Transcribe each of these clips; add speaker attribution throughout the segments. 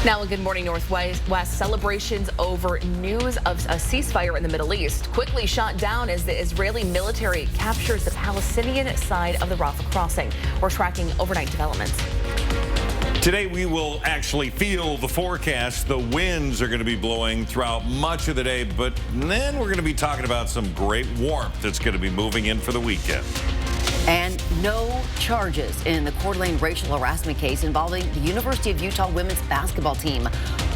Speaker 1: Now, a Good Morning Northwest celebrations over news of a ceasefire in the Middle East quickly shot down as the Israeli military captures the Palestinian side of the Rafah crossing. We're tracking overnight developments.
Speaker 2: Today we will actually feel the forecast. The winds are going to be blowing throughout much of the day, but then we're going to be talking about some great warmth that's going to be moving in for the weekend.
Speaker 3: And no charges in the Coeur d'Alene racial harassment case involving the University of Utah women's basketball team.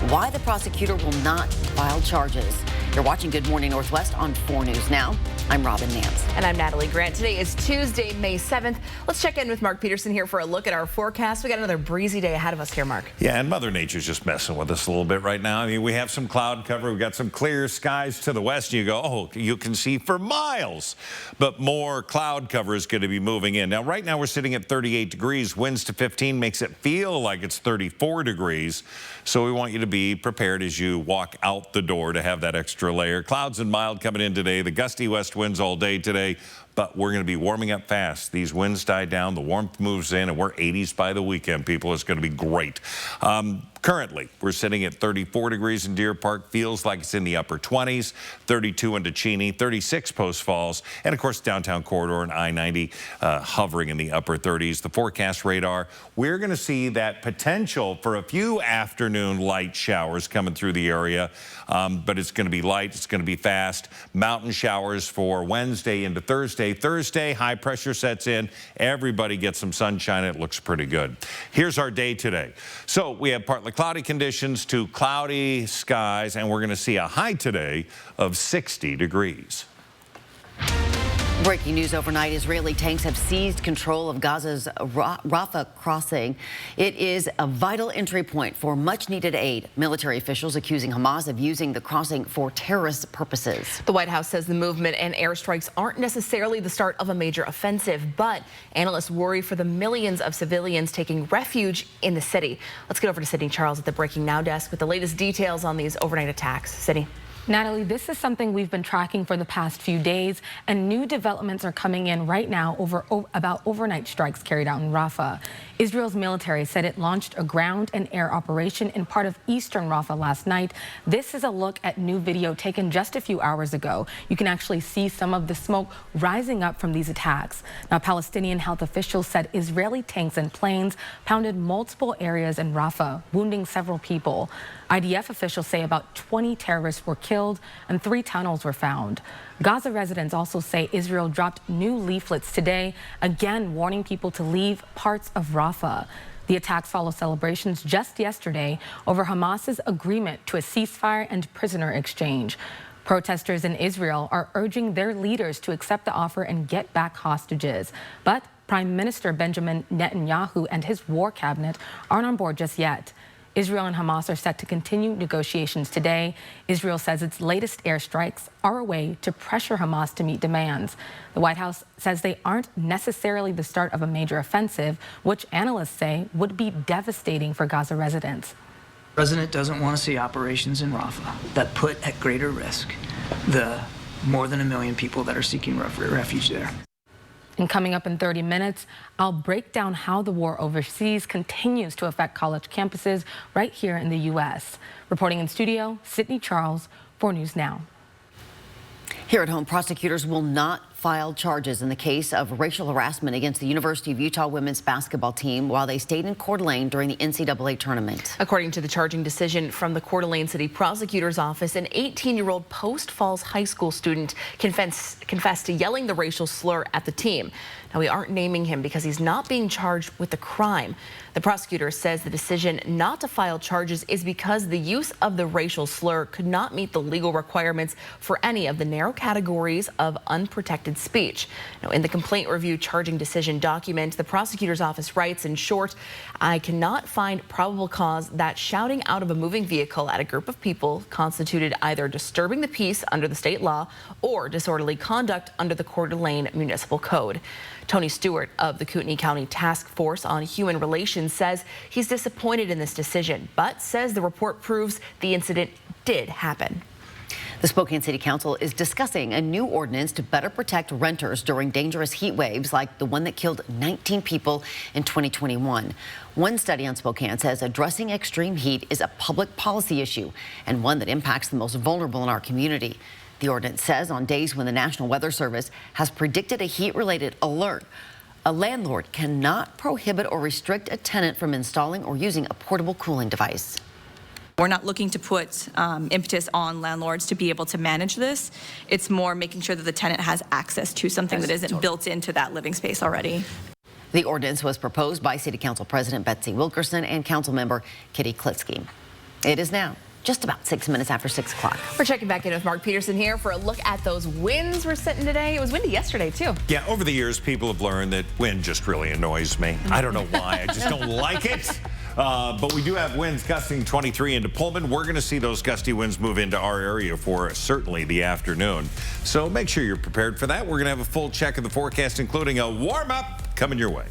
Speaker 3: Why the prosecutor will not file charges. You're watching Good Morning Northwest on 4 News Now. I'm Robin Nance.
Speaker 1: And I'm Natalie Grant. Today is Tuesday, May 7th. Let's check in with Mark Peterson here for a look at our forecast. We got another breezy day ahead of us here, Mark.
Speaker 2: Yeah, and Mother Nature's just messing with us a little bit right now. I mean, we have some cloud cover. We've got some clear skies to the west. You go, oh, you can see for miles. But more cloud cover is going to be moving in. Now, right now we're sitting at 38 degrees. Winds to 15 makes it feel like it's 34 degrees. So we want you to be prepared as you walk out the door to have that extra layer. Clouds and mild coming in today. The gusty west winds all day today, but we're going to be warming up fast. These winds die down, the warmth moves in, and we're 80s by the weekend, people. It's going to be great. Currently, we're sitting at 34 degrees in Deer Park. Feels like it's in the upper 20s, 32 in Cheney, 36 Post Falls, and of course, downtown corridor and I-90 hovering in the upper 30s. The forecast radar, we're going to see that potential for a few afternoon light showers coming through the area, but it's going to be light, it's going to be fast. Mountain showers for Wednesday into Thursday. Thursday, high pressure sets in. Everybody gets some sunshine. It looks pretty good. Here's our day today. So we have partly cloudy conditions to cloudy skies, and we're going to see a high today of 60 degrees.
Speaker 3: Breaking news overnight, Israeli tanks have seized control of Gaza's Rafah crossing. It is a vital entry point for much needed aid. Military officials accusing Hamas of using the crossing for terrorist purposes.
Speaker 1: The White House says the movement and airstrikes aren't necessarily the start of a major offensive, but analysts worry for the millions of civilians taking refuge in the city. Let's get over to Sydney Charles at the Breaking Now desk with the latest details on these overnight attacks. Sydney.
Speaker 4: Natalie, this is something we've been tracking for the past few days, and new developments are coming in right now about overnight strikes carried out in Rafah. Israel's military said it launched a ground and air operation in part of eastern Rafah last night. This is a look at new video taken just a few hours ago. You can actually see some of the smoke rising up from these attacks. Now, Palestinian health officials said Israeli tanks and planes pounded multiple areas in Rafah, wounding several people. IDF officials say about 20 terrorists were killed and 3 tunnels were found. Gaza residents also say Israel dropped new leaflets today, again warning people to leave parts of Rafah. The attacks follow celebrations just yesterday over Hamas's agreement to a ceasefire and prisoner exchange. Protesters in Israel are urging their leaders to accept the offer and get back hostages. But Prime Minister Benjamin Netanyahu and his war cabinet aren't on board just yet. Israel and Hamas are set to continue negotiations today. Israel says its latest airstrikes are a way to pressure Hamas to meet demands. The White House says they aren't necessarily the start of a major offensive, which analysts say would be devastating for Gaza residents.
Speaker 5: The president doesn't want to see operations in Rafah that put at greater risk the more than 1 million people that are seeking refuge there.
Speaker 4: And coming up in 30 minutes, I'll break down how the war overseas continues to affect college campuses right here in the U.S. Reporting in studio, Sydney Charles, 4 News Now.
Speaker 3: Here at home, prosecutors will not file charges in the case of racial harassment against the University of Utah women's basketball team while they stayed in Coeur d'Alene during the NCAA tournament.
Speaker 1: According to the charging decision from the Coeur d'Alene City Prosecutor's Office, an 18-year-old Post Falls high school student confessed to yelling the racial slur at the team. Now, we aren't naming him because he's not being charged with the crime. The prosecutor says the decision not to file charges is because the use of the racial slur could not meet the legal requirements for any of the narrow categories of unprotected speech. Now, in the complaint review charging decision document, the prosecutor's office writes, in short, I cannot find probable cause that shouting out of a moving vehicle at a group of people constituted either disturbing the peace under the state law or disorderly conduct under the Coeur d'Alene Municipal Code. Tony Stewart of the Kootenai County Task Force on Human Relations says he's disappointed in this decision, but says the report proves the incident did happen.
Speaker 3: The Spokane City Council is discussing a new ordinance to better protect renters during dangerous heat waves like the one that killed 19 people in 2021. One study on Spokane says addressing extreme heat is a public policy issue and one that impacts the most vulnerable in our community. The ordinance says on days when the National Weather Service has predicted a heat-related alert, a landlord cannot prohibit or restrict a tenant from installing or using a portable cooling device.
Speaker 6: We're not looking to put impetus on landlords to be able to manage this. It's more making sure that the tenant has access to something that isn't built into that living space already.
Speaker 3: The ordinance was proposed by City Council President Betsy Wilkerson and Councilmember Kitty Klitsky. It is now just about 6 minutes after 6 o'clock.
Speaker 1: We're checking back in with Mark Peterson here for a look at those winds we're sitting today. It was windy yesterday, too.
Speaker 2: Yeah, over the years, people have learned that wind just really annoys me. I don't know why. I just don't like it. But we do have winds gusting 23 into Pullman. We're going to see those gusty winds move into our area for certainly the afternoon. So make sure you're prepared for that. We're going to have a full check of the forecast, including a warm-up coming your way.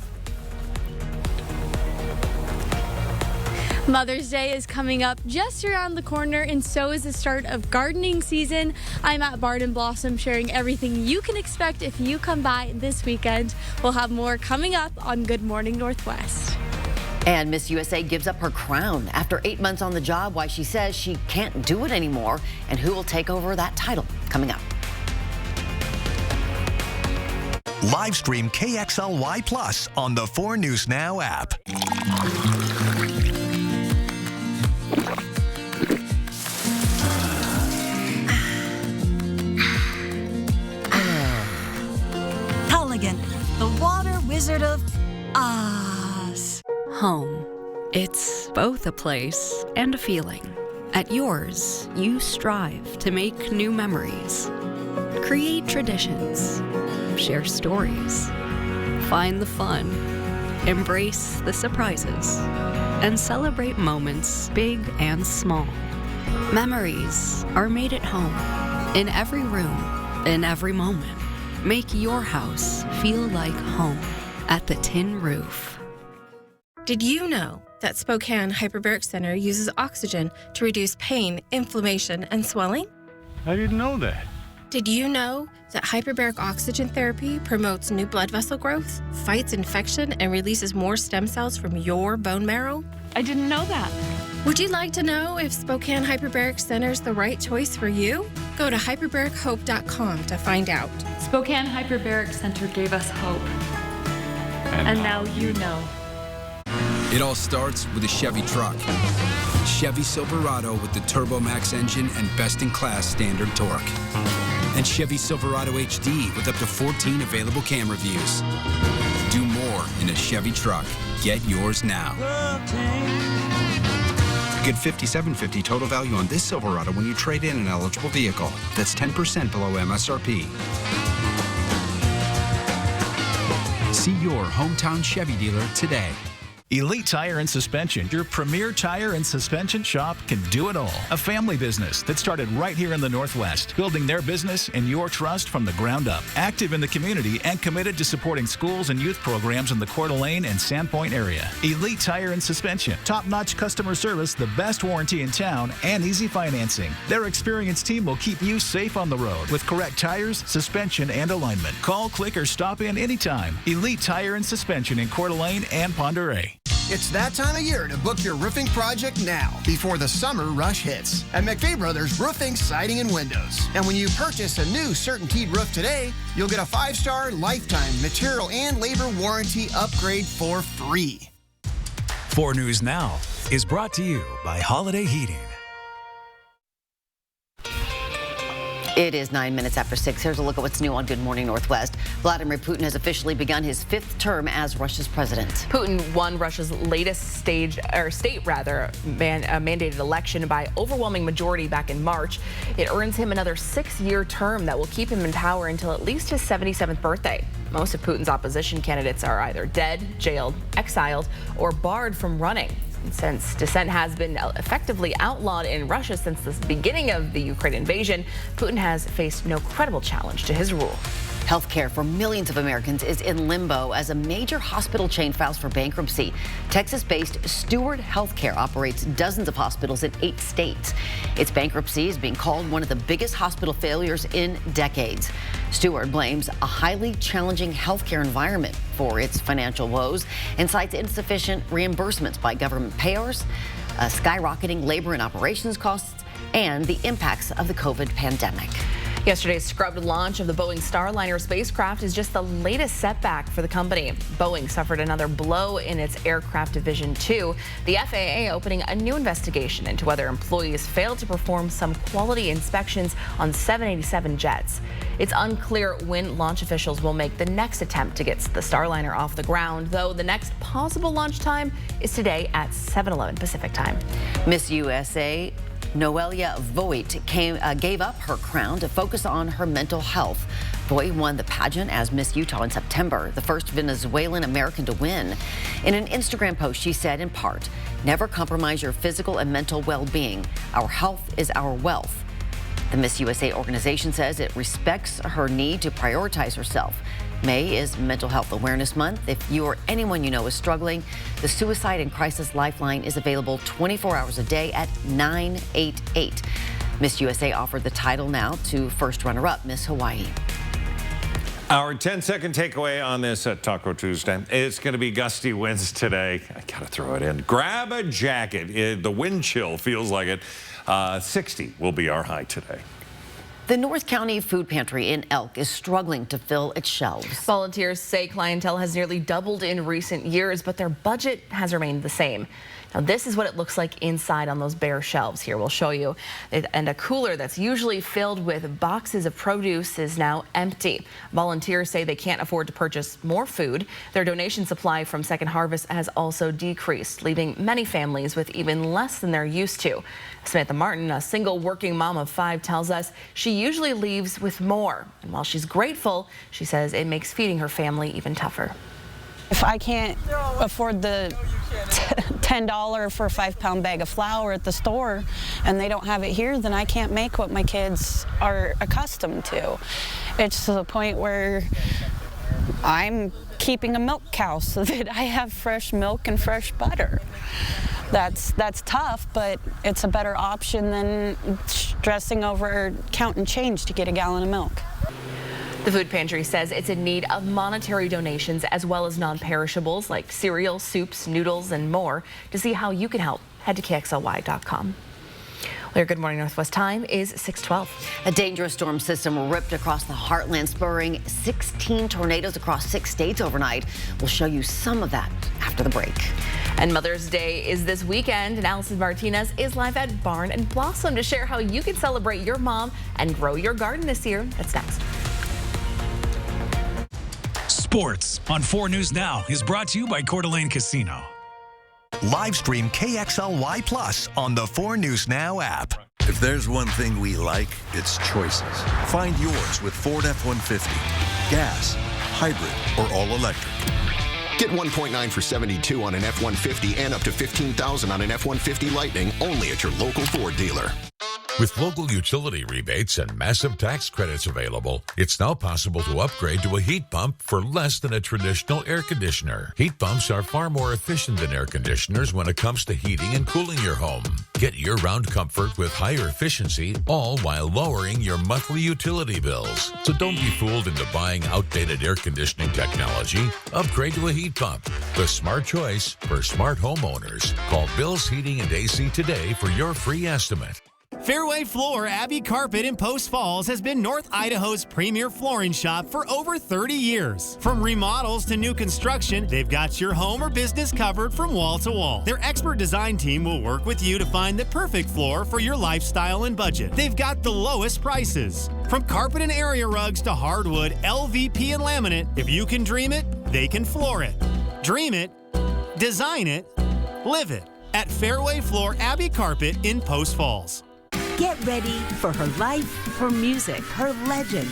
Speaker 7: Mother's Day is coming up just around the corner, and so is the start of gardening season. I'm at Barn & Blossom sharing everything you can expect if you come by this weekend. We'll have more coming up on Good Morning Northwest.
Speaker 3: And Miss USA gives up her crown after 8 months on the job. Why she says she can't do it anymore and who will take over that title coming up.
Speaker 8: Live stream KXLY Plus on the 4 News Now app.
Speaker 9: Culligan, the water wizard of Oz.
Speaker 10: Home. It's both a place and a feeling. At yours, you strive to make new memories, create traditions, share stories, find the fun, embrace the surprises, and celebrate moments big and small. Memories are made at home, in every room, in every moment. Make your house feel like home at the Tin Roof.
Speaker 11: Did you know that Spokane Hyperbaric Center uses oxygen to reduce pain, inflammation, and swelling?
Speaker 12: I didn't know that.
Speaker 11: Did you know that hyperbaric oxygen therapy promotes new blood vessel growth, fights infection, and releases more stem cells from your bone marrow?
Speaker 7: I didn't know that.
Speaker 11: Would you like to know if Spokane Hyperbaric Center is the right choice for you? Go to hyperbarichope.com to find out.
Speaker 7: Spokane Hyperbaric Center gave us hope. And now you know.
Speaker 13: It all starts with a Chevy truck. Chevy Silverado with the TurboMax engine and best-in-class standard torque. And Chevy Silverado HD with up to 14 available camera views. Do more in a Chevy truck. Get yours now.
Speaker 14: Get $5,750 total value on this Silverado when you trade in an eligible vehicle. That's 10% below MSRP. See your hometown Chevy dealer today.
Speaker 15: Elite Tire and Suspension, your premier tire and suspension shop, can do it all. A family business that started right here in the Northwest, building their business and your trust from the ground up. Active in the community and committed to supporting schools and youth programs in the Coeur d'Alene and Sandpoint area. Elite Tire and Suspension, top-notch customer service, the best warranty in town, and easy financing. Their experienced team will keep you safe on the road with correct tires, suspension, and alignment. Call, click, or stop in anytime. Elite Tire and Suspension in Coeur d'Alene and Pend Oreille.
Speaker 16: It's that time of year to book your roofing project now before the summer rush hits at McVeigh Brothers Roofing, Siding, and Windows. And when you purchase a new CertainTeed roof today, you'll get a 5-star lifetime material and labor warranty upgrade for free.
Speaker 8: 4 News Now is brought to you by Holiday Heating.
Speaker 3: It is 9 minutes after 6. Here's a look at what's new on Good Morning Northwest. Vladimir Putin has officially begun his 5th term as Russia's president.
Speaker 1: Putin won Russia's latest state mandated election by overwhelming majority back in March. It earns him another 6-year term that will keep him in power until at least his 77th birthday. Most of Putin's opposition candidates are either dead, jailed, exiled, or barred from running. Since dissent has been effectively outlawed in Russia since the beginning of the Ukraine invasion, Putin has faced no credible challenge to his rule.
Speaker 3: Healthcare for millions of Americans is in limbo as a major hospital chain files for bankruptcy. Texas-based Steward Healthcare operates dozens of hospitals in 8 states. Its bankruptcy is being called one of the biggest hospital failures in decades. Steward blames a highly challenging healthcare environment for its financial woes and cites insufficient reimbursements by government payers, skyrocketing labor and operations costs, and the impacts of the COVID pandemic.
Speaker 1: Yesterday's scrubbed launch of the Boeing Starliner spacecraft is just the latest setback for the company. Boeing suffered another blow in its aircraft division too. The FAA opening a new investigation into whether employees failed to perform some quality inspections on 787 jets. It's unclear when launch officials will make the next attempt to get the Starliner off the ground, though the next possible launch time is today at 7:11 Pacific time.
Speaker 3: Miss USA Noelia Voigt gave up her crown to focus on her mental health. Voigt won the pageant as Miss Utah in September, the first Venezuelan American to win. In an Instagram post, she said in part, "Never compromise your physical and mental well-being. Our health is our wealth." The Miss USA organization says it respects her need to prioritize herself. May is Mental Health Awareness Month. If you or anyone you know is struggling, the Suicide and Crisis Lifeline is available 24 hours a day at 988. Miss USA offered the title now to first runner-up, Miss Hawaii.
Speaker 2: Our 10-second takeaway on this Taco Tuesday. It's going to be gusty winds today. I got to throw it in. Grab a jacket. The wind chill feels like it. 60 will be our high today.
Speaker 3: The North County Food Pantry in Elk is struggling to fill its shelves.
Speaker 1: Volunteers say clientele has nearly doubled in recent years, but their budget has remained the same. Now, this is what it looks like inside on those bare shelves here. We'll show you. And a cooler that's usually filled with boxes of produce is now empty. Volunteers say they can't afford to purchase more food. Their donation supply from Second Harvest has also decreased, leaving many families with even less than they're used to. Samantha Martin, a single working mom of 5, tells us she usually leaves with more. And while she's grateful, she says it makes feeding her family even tougher.
Speaker 12: If I can't afford the $10 for a 5-pound bag of flour at the store and they don't have it here, then I can't make what my kids are accustomed to. It's to the point where I'm keeping a milk cow so that I have fresh milk and fresh butter. That's tough, but it's a better option than stressing over counting change to get a gallon of milk.
Speaker 1: The food pantry says it's in need of monetary donations as well as non-perishables like cereal, soups, noodles, and more. To see how you can help, head to KXLY.com. Well, your Good Morning Northwest time is 6:12.
Speaker 3: A dangerous storm system ripped across the heartland, spurring 16 tornadoes across 6 states overnight. We'll show you some of that after the break.
Speaker 1: And Mother's Day is this weekend, and Allison Martinez is live at Barn and Blossom to share how you can celebrate your mom and grow your garden this year. That's next.
Speaker 17: Sports on 4 News Now is brought to you by Coeur d'Alene Casino.
Speaker 8: Live stream KXLY Plus on the 4 News Now app.
Speaker 18: If there's one thing we like, it's choices. Find yours with Ford F-150. Gas, hybrid, or all-electric.
Speaker 19: Get 1.9 for 72 on an F-150 and up to $15,000 on an F-150 Lightning only at your local Ford dealer.
Speaker 20: With local utility rebates and massive tax credits available, it's now possible to upgrade to a heat pump for less than a traditional air conditioner. Heat pumps are far more efficient than air conditioners when it comes to heating and cooling your home. Get year-round comfort with higher efficiency, all while lowering your monthly utility bills. So don't be fooled into buying outdated air conditioning technology. Upgrade to a heat pump, the smart choice for smart homeowners. Call Bill's Heating and AC today for your free estimate.
Speaker 21: Fairway Floor Abbey Carpet in Post Falls has been North Idaho's premier flooring shop for over 30 years. From remodels to new construction, they've got your home or business covered from wall to wall. Their expert design team will work with you to find the perfect floor for your lifestyle and budget. They've got the lowest prices. From carpet and area rugs to hardwood, LVP and laminate, if you can dream it, they can floor it. Dream it, design it, live it at Fairway Floor Abbey Carpet in Post Falls.
Speaker 22: Get ready for her life, her music, her legend.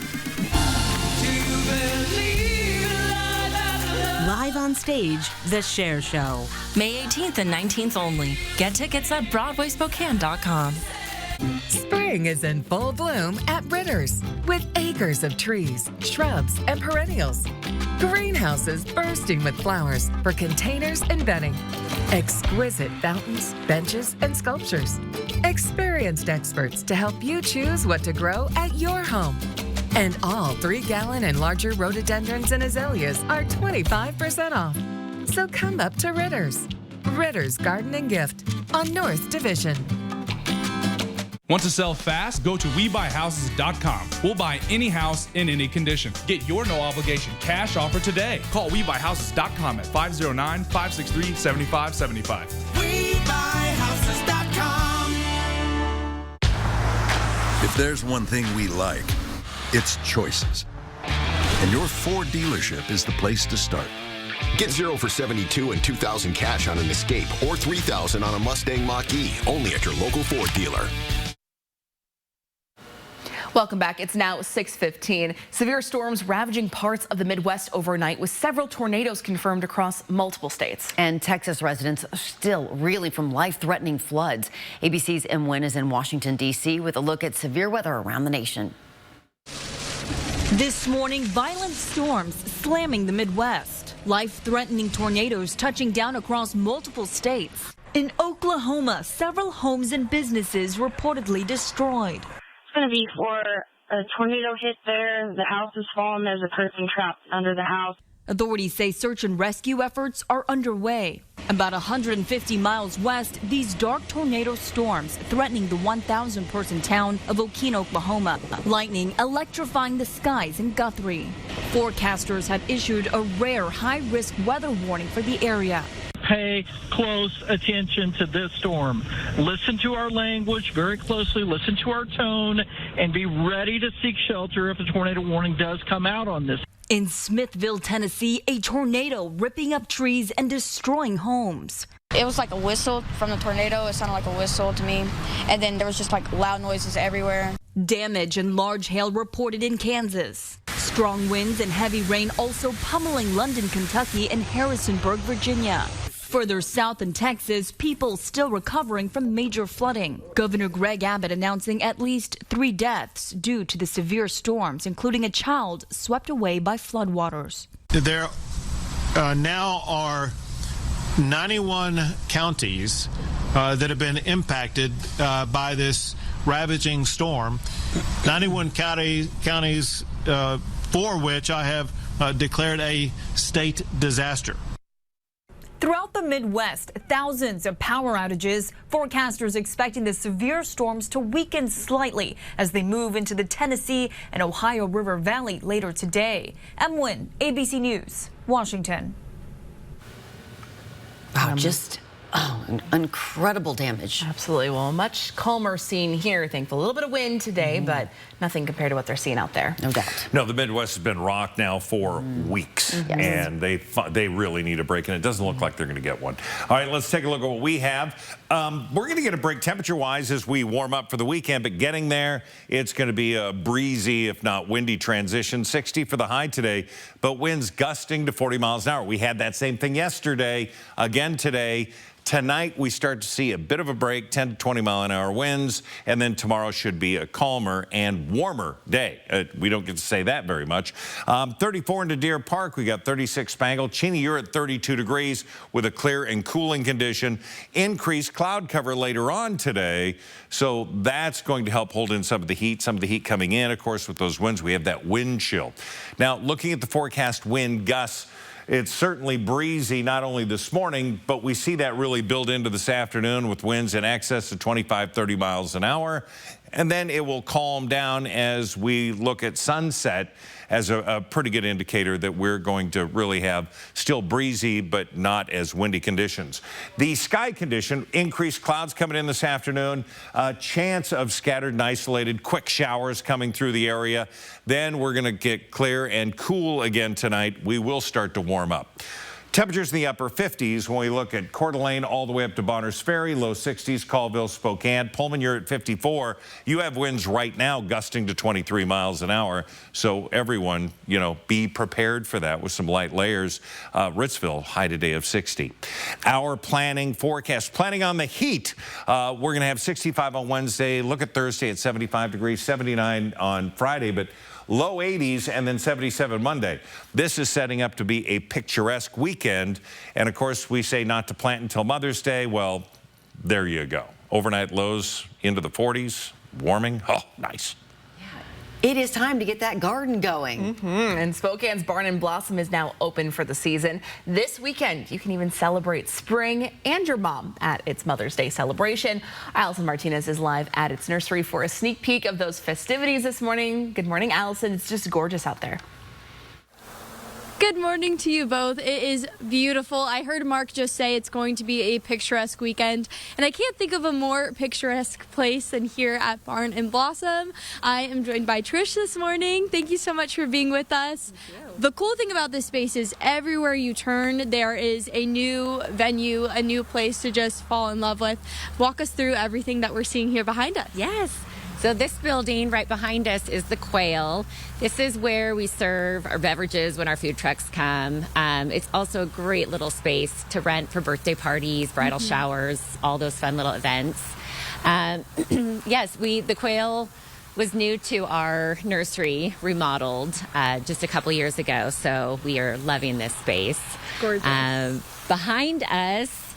Speaker 22: Live on stage, The Cher Show.
Speaker 23: May 18th and 19th only. Get tickets at BroadwaySpokane.com.
Speaker 4: Spring is in full bloom at Ritter's with acres of trees, shrubs, and perennials. Greenhouses bursting with flowers for containers and bedding. Exquisite fountains, benches, and sculptures. Experienced experts to help you choose what to grow at your home. And all 3-gallon and larger rhododendrons and azaleas are 25% off. So come up to Ritter's. Ritter's Garden and Gift on North Division.
Speaker 5: Want to sell fast? Go to WeBuyHouses.com. We'll buy any house in any condition. Get your no-obligation cash offer today. Call WeBuyHouses.com at 509-563-7575.
Speaker 23: WeBuyHouses.com.
Speaker 18: If there's one thing we like, it's choices. And your Ford dealership is the place to start.
Speaker 19: Get 0 for 72 and $2,000 cash on an Escape or $3,000 on a Mustang Mach-E, only at your local Ford dealer.
Speaker 1: Welcome back. It's now 6:15. Severe storms ravaging parts of the Midwest overnight with several tornadoes confirmed across multiple states.
Speaker 3: And Texas residents are still reeling from life-threatening floods. ABC's M. Nguyen is in Washington, D.C. with a look at severe weather around the nation.
Speaker 24: This morning, violent storms slamming the Midwest. Life-threatening tornadoes touching down across multiple states. In Oklahoma, several homes and businesses reportedly destroyed.
Speaker 25: It's going to be for a tornado hit there. The house is fallen. There's a person trapped under the house.
Speaker 24: Authorities say search and rescue efforts are underway. About 150 miles west, these dark tornado storms threatening the 1,000-person town of Okeen, Oklahoma. Lightning electrifying the skies in Guthrie. Forecasters have issued a rare high-risk weather warning for the area.
Speaker 26: Pay close attention to this storm. Listen to our language very closely, listen to our tone, and be ready to seek shelter if a tornado warning does come out on this.
Speaker 24: In Smithville, Tennessee, a tornado ripping up trees and destroying homes.
Speaker 27: It was like a whistle from the tornado. It sounded like a whistle to me. And then there was just like loud noises everywhere.
Speaker 24: Damage and large hail reported in Kansas. Strong winds and heavy rain also pummeling London, Kentucky and Harrisonburg, Virginia. Further south in Texas, people still recovering from major flooding. Governor Greg Abbott announcing at least 3 deaths due to the severe storms, including a child swept away by floodwaters.
Speaker 28: There now are 91 counties that have been impacted by this ravaging storm. 91 counties for which I have declared a state disaster.
Speaker 24: Throughout the Midwest, thousands of power outages. Forecasters expecting the severe storms to weaken slightly as they move into the Tennessee and Ohio River Valley later today. M. Nguyen, ABC News, Washington.
Speaker 3: Wow, just incredible damage.
Speaker 1: Absolutely. Well, much calmer scene here, thankfully. A little bit of wind today, but nothing compared to what they're seeing out there.
Speaker 3: No doubt.
Speaker 2: No, the Midwest has been rocked now for weeks, and they really need a break, and it doesn't look like they're going to get one. All right, let's take a look at what we have. We're going to get a break temperature-wise as we warm up for the weekend, but getting there, it's going to be a breezy, if not windy transition. 60 for the high today, but winds gusting to 40 miles an hour. We had that same thing yesterday, again today. Tonight, we start to see a bit of a break, 10 to 20 mile an hour winds, and then tomorrow should be a calmer and warmer day. We don't get to say that very much. 34 into Deer Park, we got 36 Spangle. Cheney, you're at 32 degrees with a clear and cooling condition. Increased cloud cover later on today, so that's going to help hold in some of the heat coming in. Of course, with those winds, we have that wind chill. Now, looking at the forecast wind gusts, it's certainly breezy, not only this morning, but we see that really build into this afternoon with winds in excess of 25, 30 miles an hour. And then it will calm down as we look at sunset as a pretty good indicator that we're going to really have still breezy but not as windy conditions. The sky condition, increased clouds coming in this afternoon, a chance of scattered and isolated quick showers coming through the area. Then we're going to get clear and cool again tonight. We will start to warm up. Temperatures in the upper 50s when we look at Coeur d'Alene all the way up to Bonners Ferry, low 60s, Colville, Spokane. Pullman, you're at 54. You have winds right now gusting to 23 miles an hour. So everyone, be prepared for that with some light layers. Ritzville, high today of 60. Our planning forecast, planning on the heat. We're going to have 65 on Wednesday. Look at Thursday at 75 degrees, 79 on Friday, but low 80s and then 77 Monday. This is setting up to be a picturesque weekend. And of course, we say not to plant until Mother's Day. Well, there you go. Overnight lows into the 40s, warming. Oh, nice.
Speaker 3: It is time to get that garden going.
Speaker 1: And Spokane's Barn and Blossom is now open for the season. This weekend, you can even celebrate spring and your mom at its Mother's Day celebration. Allison Martinez is live at its nursery for a sneak peek of those festivities this morning. Good morning, Allison. It's just gorgeous out there.
Speaker 6: Good morning to you both. It is beautiful. I heard Mark just say it's going to be a picturesque weekend, and I can't think of a more picturesque place than here at Barn and Blossom. I am joined by Trish this morning. Thank you so much for being with us. The cool thing about this space is everywhere you turn, there is a new venue, a new place to just fall in love with. Walk us through everything that we're seeing here behind us.
Speaker 7: Yes. So this building right behind us is the Quail. This is where we serve our beverages when our food trucks come. It's also a great little space to rent for birthday parties, bridal showers, all those fun little events. Yes, the Quail was new to our nursery, remodeled just a couple years ago, so we are loving this space.
Speaker 6: Gorgeous.
Speaker 7: Behind us,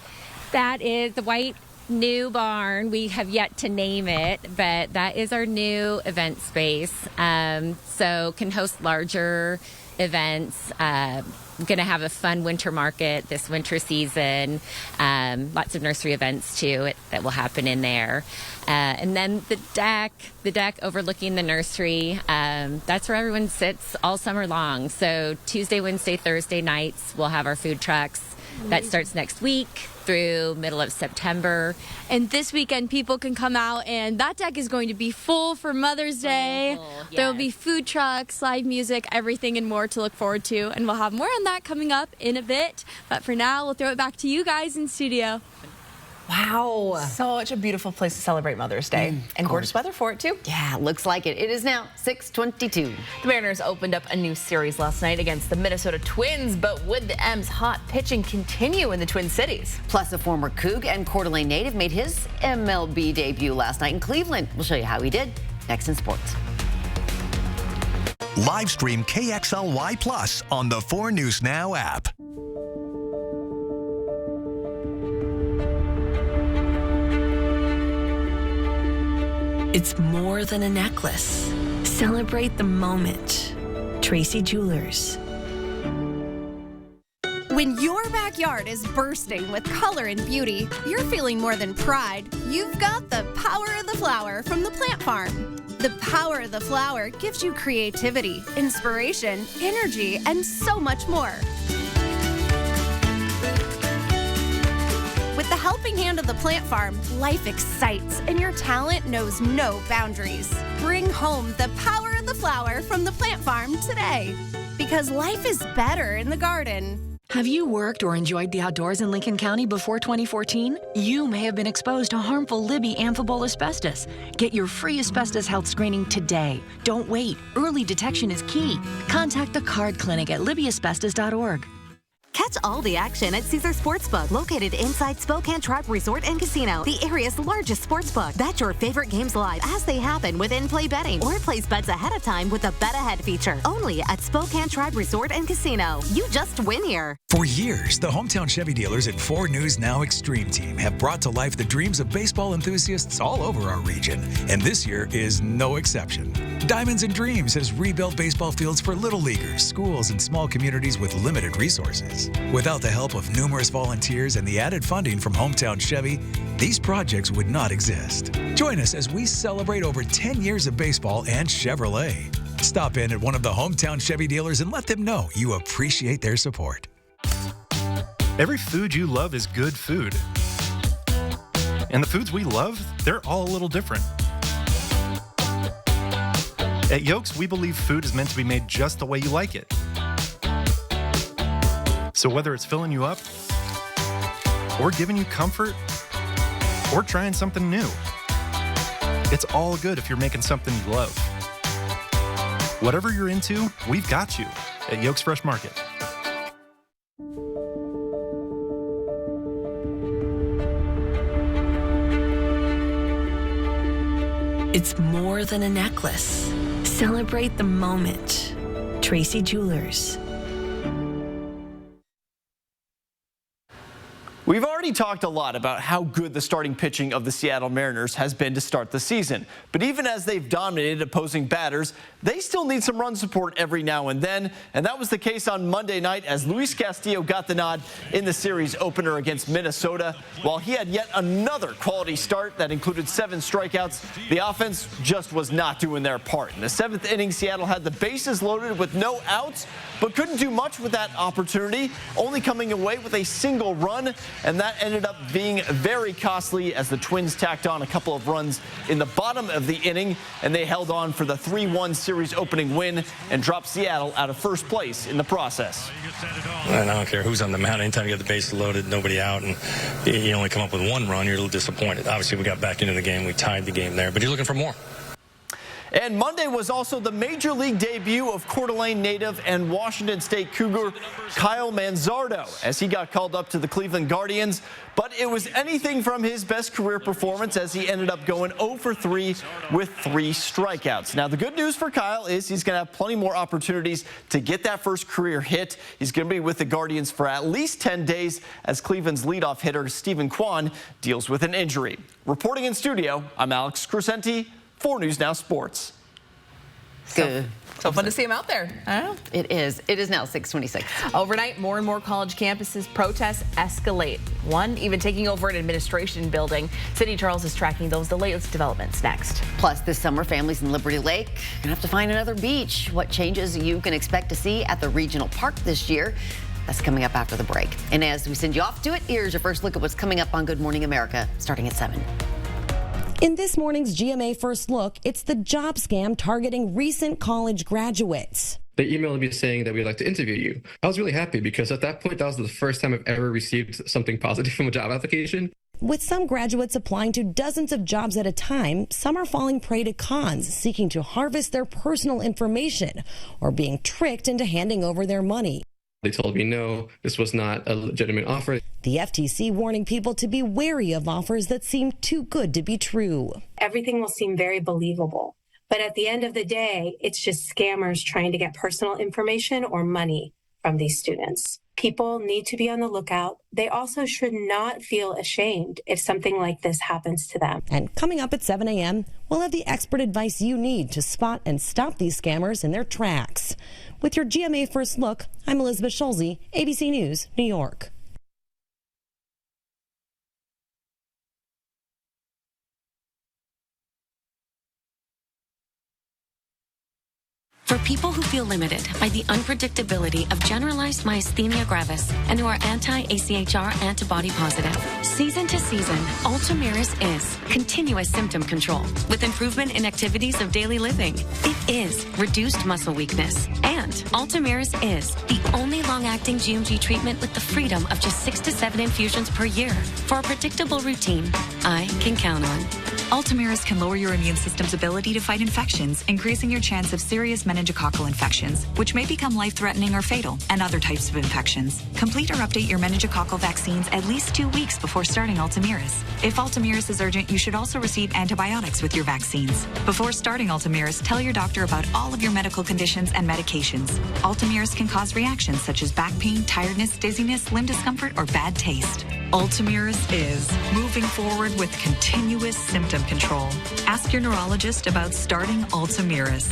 Speaker 7: that is the white new barn. We have yet to name it, but that is our new event space. So can host larger events. Going to have a fun winter market this winter season. Lots of nursery events too that will happen in there. And then the deck overlooking the nursery. That's where everyone sits all summer long. So Tuesday, Wednesday, Thursday nights, we'll have our food trucks. That starts next week through middle of September.
Speaker 6: And this weekend, people can come out, and that deck is going to be full for Mother's Day.
Speaker 7: Yes.
Speaker 6: There will be food trucks, live music, everything and more to look forward to. And we'll have more on that coming up in a bit. But for now, we'll throw it back to you guys in studio.
Speaker 1: Wow. Such a beautiful place to celebrate Mother's Day. And gorgeous weather for it, too.
Speaker 3: Yeah, looks like it. It is now 6:22.
Speaker 1: The Mariners opened up a new series last night against the Minnesota Twins, but would the M's hot pitching continue in the Twin Cities?
Speaker 3: Plus, a former Coug and Coeur d'Alene native made his MLB debut last night in Cleveland. We'll show you how he did next in sports.
Speaker 8: Live stream KXLY Plus on the 4 News Now app.
Speaker 22: It's more than a necklace. Celebrate the moment. Tracy Jewelers.
Speaker 9: When your backyard is bursting with color and beauty, you're feeling more than pride. You've got the power of the flower from the Plant Farm. The power of the flower gives you creativity, inspiration, energy, and so much more. With the helping hand of the Plant Farm, life excites and your talent knows no boundaries. Bring home the power of the flower from the Plant Farm today. Because life is better in the garden.
Speaker 10: Have you worked or enjoyed the outdoors in Lincoln County before 2014? You may have been exposed to harmful Libby amphibole asbestos. Get your free asbestos health screening today. Don't wait. Early detection is key. Contact the Card Clinic at libbyasbestos.org.
Speaker 11: Catch all the action at Caesar Sportsbook, located inside Spokane Tribe Resort and Casino, the area's largest sportsbook. Bet your favorite games live as they happen with in-play betting, or place bets ahead of time with the Bet Ahead feature. Only at Spokane Tribe Resort and Casino. You just win here.
Speaker 17: For years, the hometown Chevy dealers at 4 News Now Extreme Team have brought to life the dreams of baseball enthusiasts all over our region, and this year is no exception. Diamonds and Dreams has rebuilt baseball fields for little leaguers, schools, and small communities with limited resources. Without the help of numerous volunteers and the added funding from Hometown Chevy, these projects would not exist. Join us as we celebrate over 10 years of baseball and Chevrolet. Stop in at one of the Hometown Chevy dealers and let them know you appreciate their support.
Speaker 13: Every food you love is good food. And the foods we love, they're all a little different. At Yolks, we believe food is meant to be made just the way you like it. So whether it's filling you up, or giving you comfort, or trying something new, it's all good if you're making something you love. Whatever you're into, we've got you at Yolks Fresh Market.
Speaker 22: It's more than a necklace. Celebrate the moment. Tracy Jewelers.
Speaker 4: We've already talked a lot about how good the starting pitching of the Seattle Mariners has been to start the season. But even as they've dominated opposing batters, they still need some run support every now and then. And that was the case on Monday night as Luis Castillo got the nod in the series opener against Minnesota. While he had yet another quality start that included 7 strikeouts, the offense just was not doing their part. In the 7th inning, Seattle had the bases loaded with no outs, but couldn't do much with that opportunity, only coming away with a single run. And that ended up being very costly as the Twins tacked on a couple of runs in the bottom of the inning, and they held on for the 3-1 series opening win and dropped Seattle out of first place in the process.
Speaker 12: And I don't care who's on the mound. Anytime you get the bases loaded, nobody out, and you only come up with 1 run, you're a little disappointed. Obviously, we got back into the game. We tied the game there, but you're looking for more.
Speaker 4: And Monday was also the major league debut of Coeur d'Alene native and Washington State Cougar Kyle Manzardo as he got called up to the Cleveland Guardians. But it was anything from his best career performance as he ended up going 0 for 3 with 3 strikeouts. Now, the good news for Kyle is he's going to have plenty more opportunities to get that first career hit. He's going to be with the Guardians for at least 10 days as Cleveland's leadoff hitter Stephen Kwan deals with an injury. Reporting in studio, I'm Alex Crescenti. 4 News Now Sports.
Speaker 3: Good.
Speaker 1: So fun to see him out there. I don't know.
Speaker 3: It is. It is now 6:26.
Speaker 1: Overnight, more and more college campuses protests escalate. One even taking over an administration building. City Charles is tracking the latest developments next.
Speaker 3: Plus, this summer, families in Liberty Lake are going to have to find another beach. What changes you can expect to see at the regional park this year? That's coming up after the break. And as we send you off to it, here's your first look at what's coming up on Good Morning America, starting at 7.
Speaker 14: In this morning's GMA First Look, it's the job scam targeting recent college graduates.
Speaker 15: They emailed me saying that we'd like to interview you. I was really happy because at that point, that was the first time I've ever received something positive from a job application.
Speaker 14: With some graduates applying to dozens of jobs at a time, some are falling prey to cons, seeking to harvest their personal information or being tricked into handing over their money.
Speaker 15: They told me, no, this was not a legitimate offer.
Speaker 14: The FTC warning people to be wary of offers that seem too good to be true.
Speaker 16: Everything will seem very believable. But at the end of the day, it's just scammers trying to get personal information or money from these students. People need to be on the lookout. They also should not feel ashamed if something like this happens to them.
Speaker 14: And coming up at 7 a.m., we'll have the expert advice you need to spot and stop these scammers in their tracks. With your GMA First Look, I'm Elizabeth Schulze, ABC News, New York.
Speaker 20: For people who feel limited by the unpredictability of generalized myasthenia gravis and who are anti-AChR antibody positive, season to season, Ultomiris is continuous symptom control with improvement in activities of daily living. It is reduced muscle weakness. And Ultomiris is the only long-acting GMG treatment with the freedom of just 6 to 7 infusions per year. For a predictable routine, I can count on.
Speaker 21: Ultomiris can lower your immune system's ability to fight infections, increasing your chance of serious meningococcal infections, which may become life-threatening or fatal, and other types of infections. Complete or update your meningococcal vaccines at least 2 weeks before starting Ultomiris. If Ultomiris is urgent, you should also receive antibiotics with your vaccines. Before starting Ultomiris, tell your doctor about all of your medical conditions and medications. Ultomiris can cause reactions such as back pain, tiredness, dizziness, limb discomfort, or bad taste. Ultomiris is moving forward with continuous symptom control. Ask your neurologist about starting Ultomiris.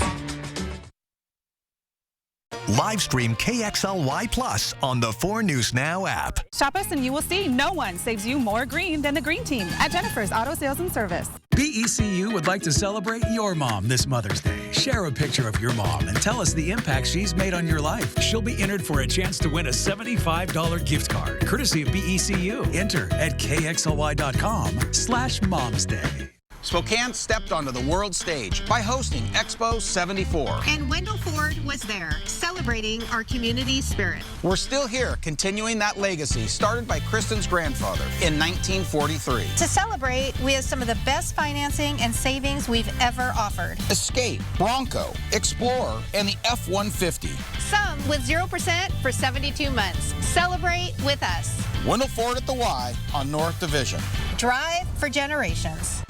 Speaker 8: Live stream KXLY Plus on the 4 News Now app.
Speaker 23: Shop us and you will see no one saves you more green than the Green Team at Jennifer's Auto Sales and Service.
Speaker 17: BECU would like to celebrate your mom this Mother's Day. Share a picture of your mom and tell us the impact she's made on your life. She'll be entered for a chance to win a $75 gift card, courtesy of BECU. Enter at KXLY.com/Mom's Day.
Speaker 5: Spokane stepped onto the world stage by hosting Expo 74.
Speaker 18: And Wendell Ford was there, celebrating our community spirit.
Speaker 5: We're still here, continuing that legacy started by Kristen's grandfather in 1943.
Speaker 18: To celebrate, we have some of the best financing and savings we've ever offered.
Speaker 5: Escape, Bronco, Explorer, and the F-150.
Speaker 18: Some with 0% for 72 months. Celebrate with us.
Speaker 5: Wendell Ford at the Y on North Division.
Speaker 18: Drive for generations.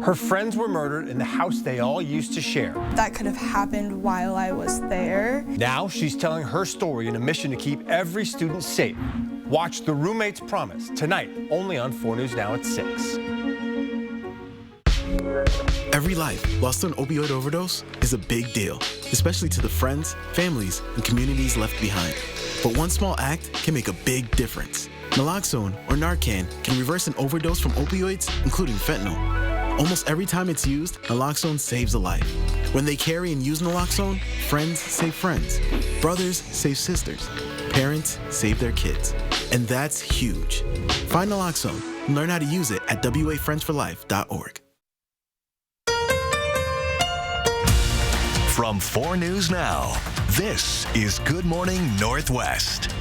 Speaker 19: Her friends were murdered in the house they all used to share.
Speaker 24: That could have happened while I was there.
Speaker 19: Now she's telling her story in a mission to keep every student safe. Watch The Roommate's Promise tonight, only on 4 News Now at 6.
Speaker 25: Every life lost to an opioid overdose is a big deal, especially to the friends, families, and communities left behind. But one small act can make a big difference. Naloxone, or Narcan, can reverse an overdose from opioids, including fentanyl. Almost every time it's used, naloxone saves a life. When they carry and use naloxone, friends save friends, brothers save sisters, parents save their kids. And that's huge. Find naloxone and learn how to use it at wafriendsforlife.org.
Speaker 8: From 4 News Now, this is Good Morning Northwest.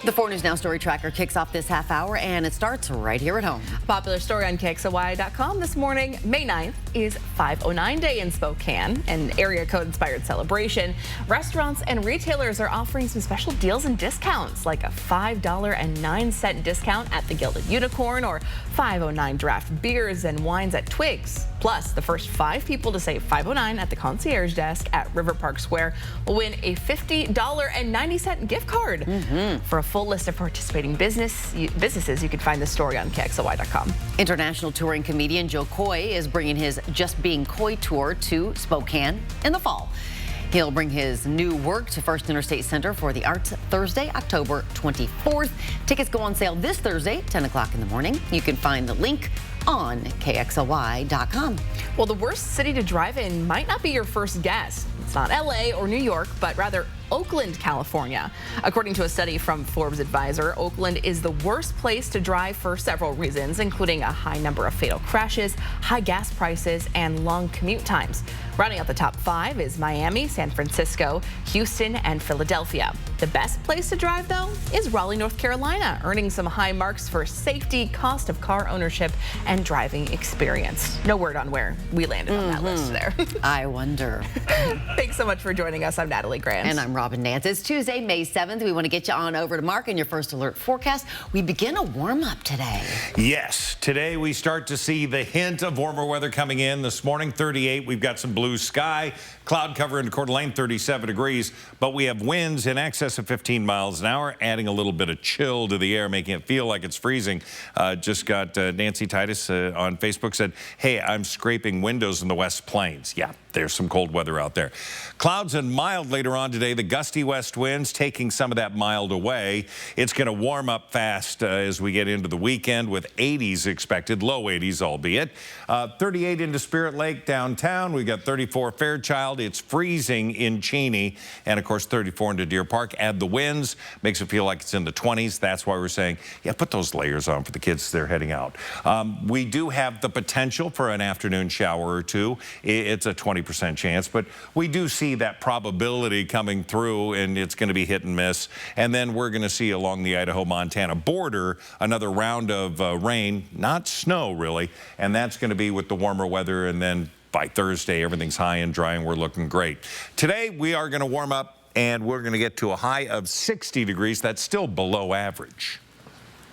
Speaker 3: The 4 News Now Story Tracker kicks off this half hour, and it starts right here at home.
Speaker 1: A popular story on KXLY.com this morning. May 9th is 509 Day in Spokane, an area code-inspired celebration. Restaurants and retailers are offering some special deals and discounts, like a $5.09 discount at the Gilded Unicorn or 509 draft beers and wines at Twigs. Plus, the first 5 people to say 509 at the concierge desk at River Park Square will win a $50.90 gift card. For a full list of participating businesses, you can find this story on KXLY.com.
Speaker 3: International touring comedian Joe Coy is bringing his Just Being Coy tour to Spokane in the fall. He'll bring his new work to First Interstate Center for the Arts Thursday, October 24th. Tickets go on sale this Thursday, 10 o'clock in the morning. You can find the link on KXLY.com.
Speaker 1: Well, the worst city to drive in might not be your first guess. It's not LA or New York, but rather Oakland, California. According to a study from Forbes Advisor, Oakland is the worst place to drive for several reasons, including a high number of fatal crashes, high gas prices, and long commute times. Rounding out the top 5 is Miami, San Francisco, Houston, and Philadelphia. The best place to drive, though, is Raleigh, North Carolina, earning some high marks for safety, cost of car ownership, and driving experience. No word on where we landed on that list there.
Speaker 3: I wonder.
Speaker 1: Thanks so much for joining us. I'm Natalie Grant.
Speaker 3: And I'm Robin Nance. It's Tuesday, May 7th. We want to get you on over to Mark and your first alert forecast. We begin a warm-up today.
Speaker 2: Yes, today we start to see the hint of warmer weather coming in. This morning, 38. We've got some blue sky. Cloud cover in Coeur d'Alene, 37 degrees. But we have winds in excess of 15 miles an hour, adding a little bit of chill to the air, making it feel like it's freezing. Just got Nancy Titus on Facebook said, hey, I'm scraping windows in the West Plains. Yeah, there's some cold weather out there. Clouds and mild later on today. The gusty west winds taking some of that mild away. It's going to warm up fast as we get into the weekend with 80s expected, low 80s albeit. 38 into Spirit Lake downtown. We got 34 Fairchild. It's freezing in Cheney. And of course 34 into Deer Park. Add the winds. Makes it feel like it's in the 20s. That's why we're saying, yeah, put those layers on for the kids as they're heading out. We do have the potential for an afternoon shower or two. It's a 20% chance, but we do see that probability coming through, and it's going to be hit and miss. And then we're going to see along the Idaho-Montana border another round of rain, not snow really, and that's going to be with the warmer weather. And then by Thursday, everything's high and dry, and we're looking great. Today, we are going to warm up, and we're going to get to a high of 60 degrees. That's still below average.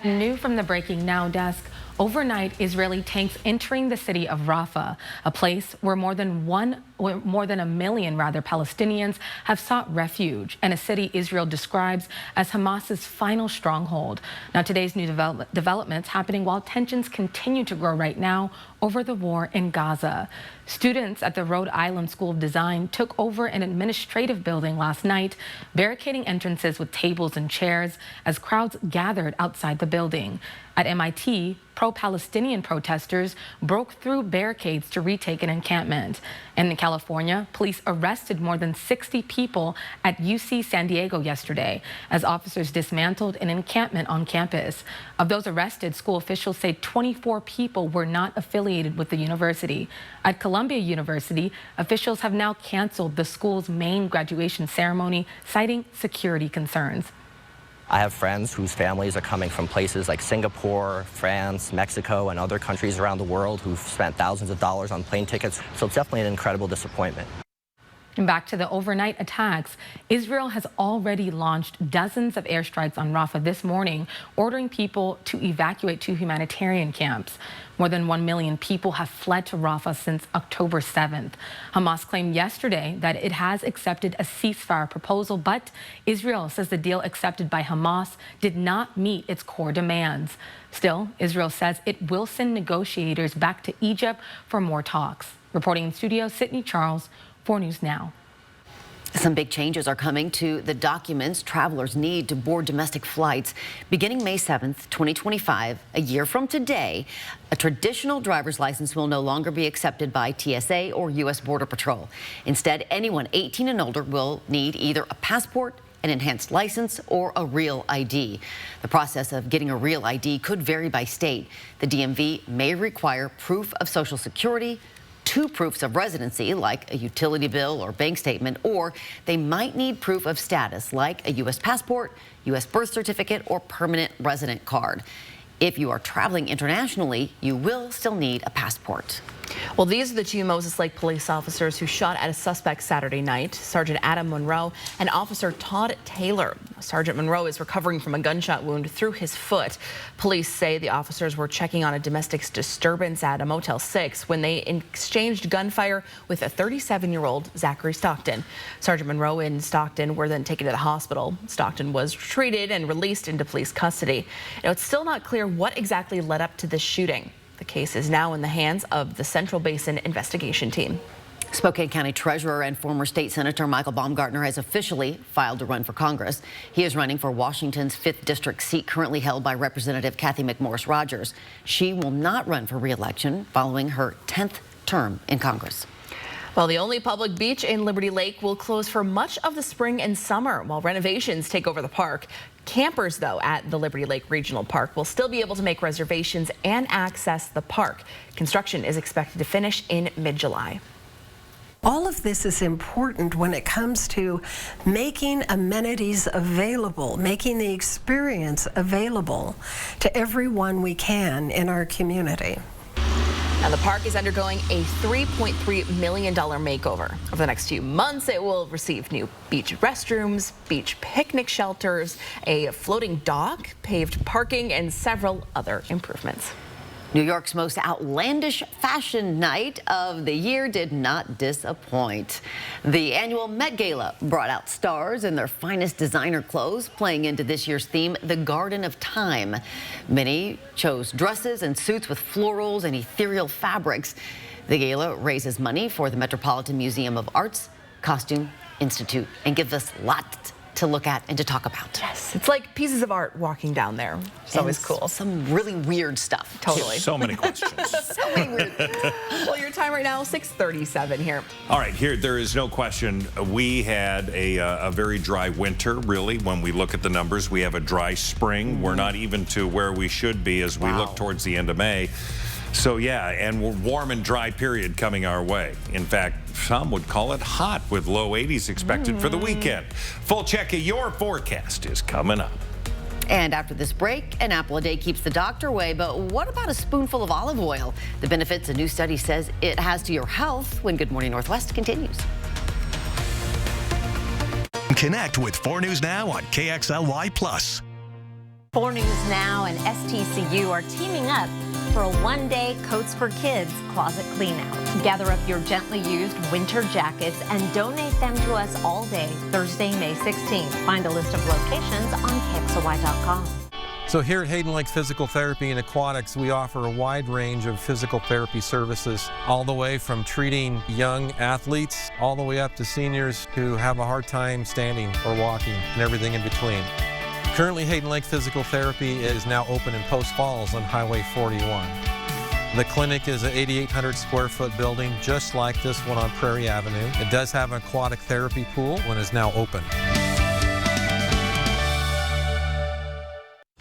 Speaker 26: New from the Breaking Now desk, overnight Israeli tanks entering the city of Rafah, a place where more than a million Palestinians have sought refuge, and a city Israel describes as Hamas's final stronghold. Now, today's new developments happening while tensions continue to grow right now over the war in Gaza. Students at the Rhode Island School of Design took over an administrative building last night, barricading entrances with tables and chairs as crowds gathered outside the building. At MIT, pro-Palestinian protesters broke through barricades to retake an encampment. And in California, police arrested more than 60 people at UC San Diego yesterday as officers dismantled an encampment on campus. Of those arrested, school officials say 24 people were not affiliated with the university. At Columbia University, officials have now canceled the school's main graduation ceremony, citing security concerns.
Speaker 6: I have friends whose families are coming from places like Singapore, France, Mexico, and other countries around the world who've spent thousands of dollars on plane tickets. So it's definitely an incredible disappointment.
Speaker 26: And back to the overnight attacks, Israel has already launched dozens of airstrikes on Rafah this morning, ordering people to evacuate to humanitarian camps. More than 1 million people have fled to Rafah since October 7th. Hamas claimed yesterday that it has accepted a ceasefire proposal, but Israel says the deal accepted by Hamas did not meet its core demands. Still, Israel says it will send negotiators back to Egypt for more talks. Reporting in studio, Sydney Charles, 4 News Now.
Speaker 3: Some big changes are coming to the documents travelers need to board domestic flights. Beginning May 7th, 2025, a year from today, a traditional driver's license will no longer be accepted by TSA or U.S. Border Patrol. Instead, anyone 18 and older will need either a passport, an enhanced license, or a real ID. The process of getting a real ID could vary by state. The DMV may require proof of Social Security, 2 proofs of residency, like a utility bill or bank statement, or they might need proof of status, like a U.S. passport, U.S. birth certificate, or permanent resident card. If you are traveling internationally, you will still need a passport.
Speaker 1: Well, these are the 2 Moses Lake police officers who shot at a suspect Saturday night, Sergeant Adam Monroe and Officer Todd Taylor. Sergeant Monroe is recovering from a gunshot wound through his foot. Police say the officers were checking on a domestic disturbance at a Motel 6 when they exchanged gunfire with a 37-year-old Zachary Stockton. Sergeant Monroe and Stockton were then taken to the hospital. Stockton was treated and released into police custody. Now, it's still not clear what exactly led up to this shooting. The case is now in the hands of the Central Basin Investigation Team.
Speaker 3: Spokane County Treasurer and former state Senator Michael Baumgartner has officially filed to run for Congress. He is running for Washington's 5th District seat currently held by Representative Kathy McMorris Rogers. She will not run for re-election following her 10th term in Congress.
Speaker 1: Well, the only public beach in Liberty Lake will close for much of the spring and summer while renovations take over the park. Campers, though, at the Liberty Lake Regional Park will still be able to make reservations and access the park. Construction is expected to finish in mid-July.
Speaker 7: All of this is important when it comes to making amenities available, making the experience available to everyone we can in our community.
Speaker 1: Now, the park is undergoing a $3.3 million makeover. Over the next few months, it will receive new beach restrooms, beach picnic shelters, a floating dock, paved parking, and several other improvements.
Speaker 3: New York's most outlandish fashion night of the year did not disappoint. The annual Met Gala brought out stars in their finest designer clothes, playing into this year's theme, the Garden of Time. Many chose dresses and suits with florals and ethereal fabrics. The gala raises money for the Metropolitan Museum of Art's Costume Institute and gives us lots to look at and to talk about.
Speaker 1: Yes, it's like pieces of art walking down there. It's always cool.
Speaker 3: Some really weird stuff.
Speaker 1: Totally.
Speaker 2: So many questions.
Speaker 3: So many weird.
Speaker 1: Well, your time right now, 6:37 here.
Speaker 2: All right, here, there is no question. We had a very dry winter, really. When we look at the numbers, we have a dry spring. We're not even to where we should be as we look towards the end of May. So, yeah, and we're warm and dry period coming our way. In fact, some would call it hot with low 80s expected for the weekend. Full check of your forecast is coming up.
Speaker 3: And after this break, an apple a day keeps the doctor away. But what about a spoonful of olive oil? The benefits a new study says it has to your health when Good Morning Northwest continues.
Speaker 8: Connect with 4 News Now on KXLY+.
Speaker 9: 4 News Now and STCU are teaming up for a one-day Coats for Kids closet cleanout. Gather up your gently used winter jackets and donate them to us all day, Thursday, May 16th. Find a list of locations on KXLY.com.
Speaker 10: So here at Hayden Lake Physical Therapy and Aquatics, we offer a wide range of physical therapy services, all the way from treating young athletes, all the way up to seniors who have a hard time standing or walking and everything in between. Currently, Hayden Lake Physical Therapy is now open in Post Falls on Highway 41. The clinic is an 8,800 square foot building, just like this one on Prairie Avenue. It does have an aquatic therapy pool and is now open.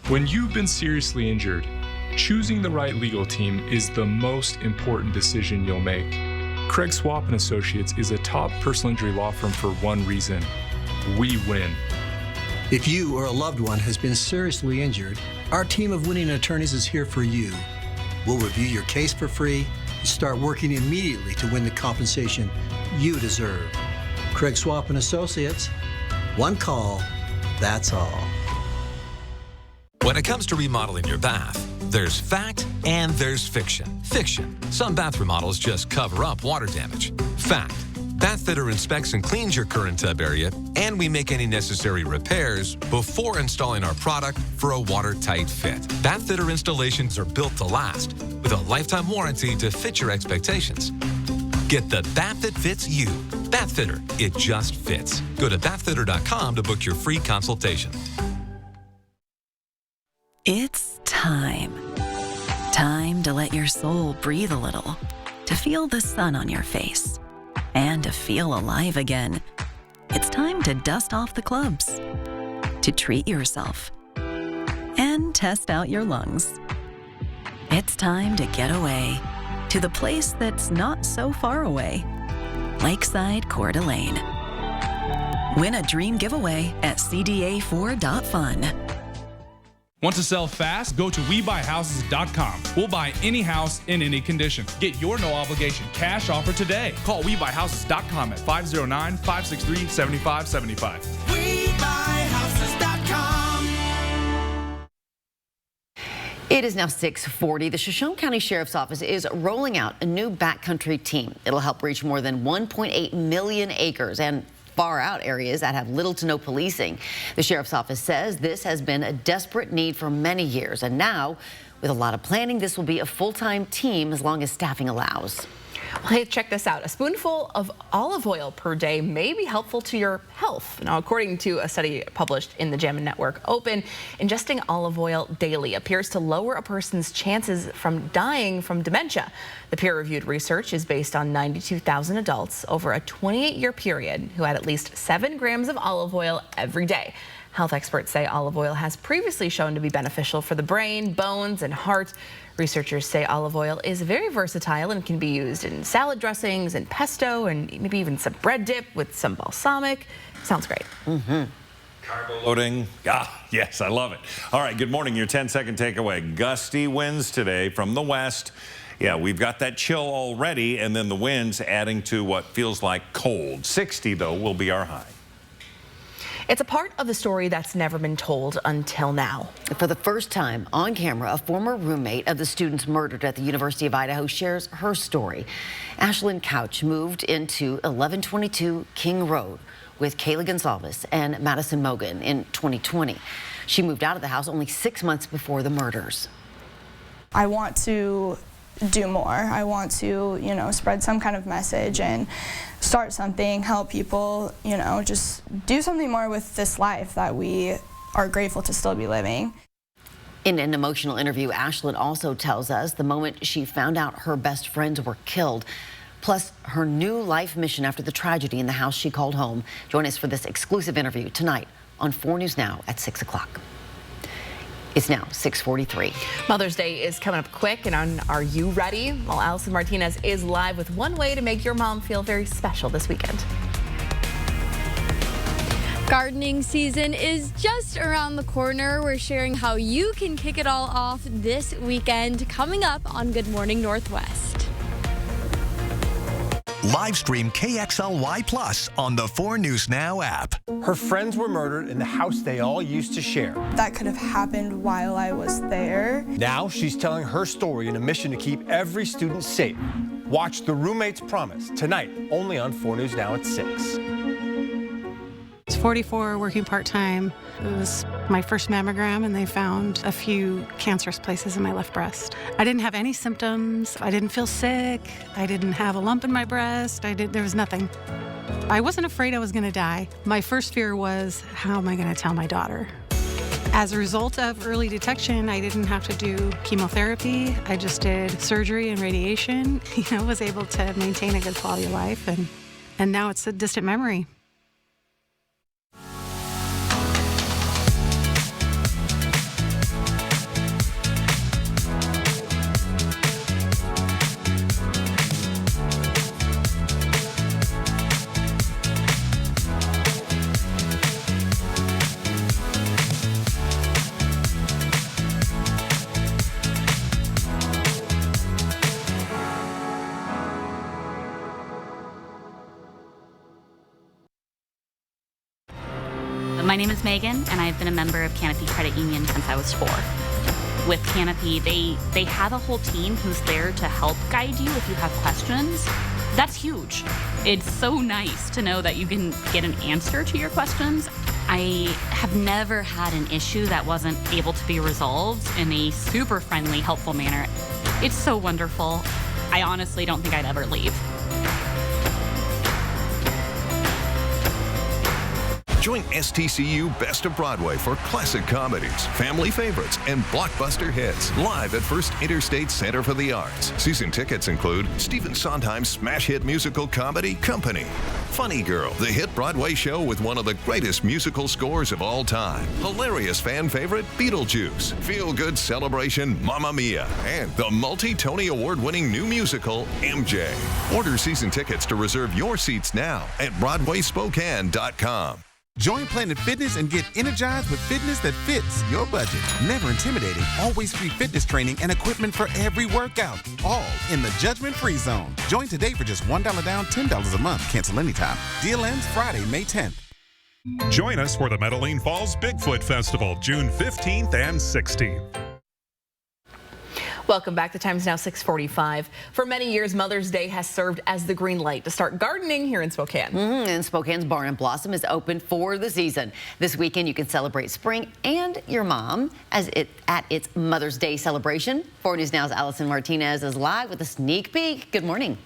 Speaker 4: When you've been seriously injured, choosing the right legal team is the most important decision you'll make. Craig Swap & Associates is a top personal injury law firm for one reason: we win.
Speaker 11: If you or a loved one has been seriously injured, our team of winning attorneys is here for you. We'll review your case for free and start working immediately to win the compensation you deserve. Craig Swap & Associates, one call, that's all.
Speaker 12: When it comes to remodeling your bath, there's fact and there's fiction. Fiction: some bath remodels just cover up water damage. Fact: Bathfitter inspects and cleans your current tub area, and we make any necessary repairs before installing our product for a watertight fit. Bathfitter installations are built to last, with a lifetime warranty to fit your expectations. Get the bath that fits you. Bathfitter, it just fits. Go to bathfitter.com to book your free consultation.
Speaker 13: It's time. Time to let your soul breathe a little, to feel the sun on your face, and to feel alive again. It's time to dust off the clubs, to treat yourself, and test out your lungs. It's time to get away to the place that's not so far away, Lakeside Coeur d'Alene. Win a dream giveaway at cda4.fun.
Speaker 15: Want to sell fast? Go to WeBuyHouses.com. We'll buy any house in any condition. Get your no-obligation cash offer today. Call WeBuyHouses.com at 509-563-7575.
Speaker 3: WeBuyHouses.com. It is now 6:40. The Shoshone County Sheriff's Office is rolling out a new backcountry team. It'll help reach more than 1.8 million acres and far out areas that have little to no policing. The Sheriff's Office says this has been a desperate need for many years, and now, with a lot of planning, this will be a full-time team as long as staffing allows.
Speaker 1: Well, hey, check this out. A spoonful of olive oil per day may be helpful to your health. Now, according to a study published in the JAMA Network Open, ingesting olive oil daily appears to lower a person's chances from dying from dementia. The peer-reviewed research is based on 92,000 adults over a 28-year period who had at least 7 grams of olive oil every day. Health experts say olive oil has previously shown to be beneficial for the brain, bones, and heart. Researchers say olive oil is very versatile and can be used in salad dressings and pesto and maybe even some bread dip with some balsamic. Sounds great.
Speaker 2: Carbo loading. Ah, yes, I love it. All right, good morning. Your 10-second takeaway. Gusty winds today from the west. Yeah, we've got that chill already, and then the winds adding to what feels like cold. 60, though, will be our high.
Speaker 1: It's a part of the story that's never been told until now.
Speaker 3: For the first time on camera, a former roommate of the students murdered at the University of Idaho shares her story. Ashlyn Couch moved into 1122 King Road with Kayla Gonsalves and Madison Mogan in 2020. She moved out of the house only 6 months before the murders.
Speaker 24: I want to do more. I want to, spread some kind of message and start something, help people, just do something more with this life that we are grateful to still be living.
Speaker 3: In an emotional interview, Ashlyn also tells us the moment she found out her best friends were killed, plus her new life mission after the tragedy in the house she called home. Join us for this exclusive interview tonight on 4 News Now at 6 o'clock. It's now 6:43.
Speaker 1: Mother's Day is coming up quick, and are you ready? Well, Allison Martinez is live with one way to make your mom feel very special this weekend.
Speaker 22: Gardening season is just around the corner. We're sharing how you can kick it all off this weekend, coming up on Good Morning Northwest.
Speaker 8: Live stream KXLY Plus on the 4 News Now app.
Speaker 19: Her friends were murdered in the house they all used to share.
Speaker 24: That could have happened while I was there.
Speaker 19: Now she's telling her story in a mission to keep every student safe. Watch The Roommate's Promise tonight, only on 4 News Now at 6.
Speaker 27: I was 44, working part-time. It was my first mammogram, and they found a few cancerous places in my left breast. I didn't have any symptoms. I didn't feel sick. I didn't have a lump in my breast. There was nothing. I wasn't afraid I was going to die. My first fear was, how am I going to tell my daughter? As a result of early detection, I didn't have to do chemotherapy. I just did surgery and radiation. Was able to maintain a good quality of life, and now it's a distant memory.
Speaker 5: My name is Megan, and I've been a member of Canopy Credit Union since I was 4. With Canopy, they have a whole team who's there to help guide you if you have questions. That's huge. It's so nice to know that you can get an answer to your questions. I have never had an issue that wasn't able to be resolved in a super friendly, helpful manner. It's so wonderful. I honestly don't think I'd ever leave.
Speaker 14: Join STCU Best of Broadway for classic comedies, family favorites, and blockbuster hits. Live at First Interstate Center for the Arts. Season tickets include Stephen Sondheim's smash hit musical comedy, Company. Funny Girl, the hit Broadway show with one of the greatest musical scores of all time. Hilarious fan favorite, Beetlejuice. Feel-good celebration, Mamma Mia. And the multi-Tony Award-winning new musical, MJ. Order season tickets to reserve your seats now at BroadwaySpokane.com.
Speaker 16: Join Planet Fitness and get energized with fitness that fits your budget. Never intimidating, always free fitness training and equipment for every workout. All in the judgment-free zone. Join today for just $1 down, $10 a month. Cancel anytime. Deal ends Friday, May 10th.
Speaker 17: Join us for the Medellin Falls Bigfoot Festival, June 15th and 16th.
Speaker 1: Welcome back. The time is now 6:45. For many years, Mother's Day has served as the green light to start gardening here in Spokane.
Speaker 3: And Spokane's Barn and Blossom is open for the season. This weekend, you can celebrate spring and your mom at its Mother's Day celebration. 4 News Now's Allison Martinez is live with a sneak peek. Good morning.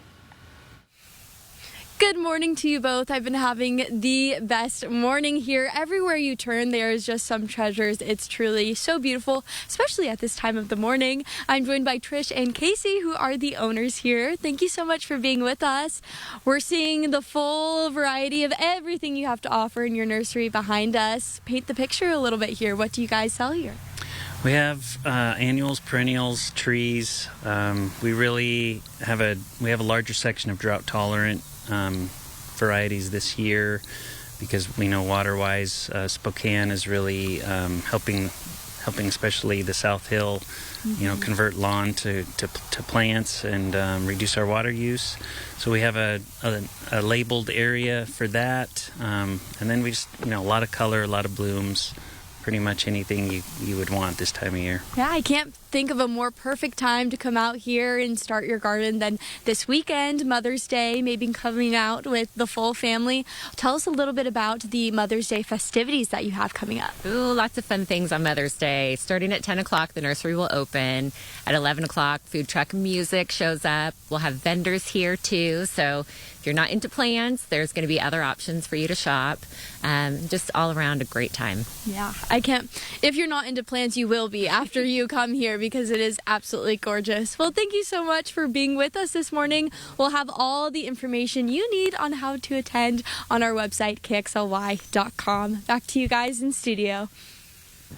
Speaker 22: Good morning to you both. I've been having the best morning here. Everywhere you turn, there is just some treasures. It's truly so beautiful, especially at this time of the morning. I'm joined by Trish and Casey, who are the owners here. Thank you so much for being with us. We're seeing the full variety of everything you have to offer in your nursery behind us. Paint the picture a little bit here. What do you guys sell here?
Speaker 20: We have annuals, perennials, trees. We really have a larger section of drought tolerant varieties this year because we know water-wise Spokane is really helping especially the South Hill, convert lawn to plants and reduce our water use. So we have a labeled area for that, and then we just a lot of color, a lot of blooms. Pretty much anything you would want this time of year.
Speaker 22: Yeah, I can't think of a more perfect time to come out here and start your garden than this weekend, Mother's Day, maybe coming out with the full family. Tell us a little bit about the Mother's Day festivities that you have coming up.
Speaker 21: Ooh, lots of fun things on Mother's Day. Starting at 10 o'clock, the nursery will open. At 11 o'clock, food truck music shows up. We'll have vendors here too, so if you're not into plants, there's going to be other options for you to shop. Just all around a great time.
Speaker 22: Yeah, I can't. If you're not into plants, you will be after you come here because it is absolutely gorgeous. Well, thank you so much for being with us this morning. We'll have all the information you need on how to attend on our website, KXLY.com. Back to you guys in studio.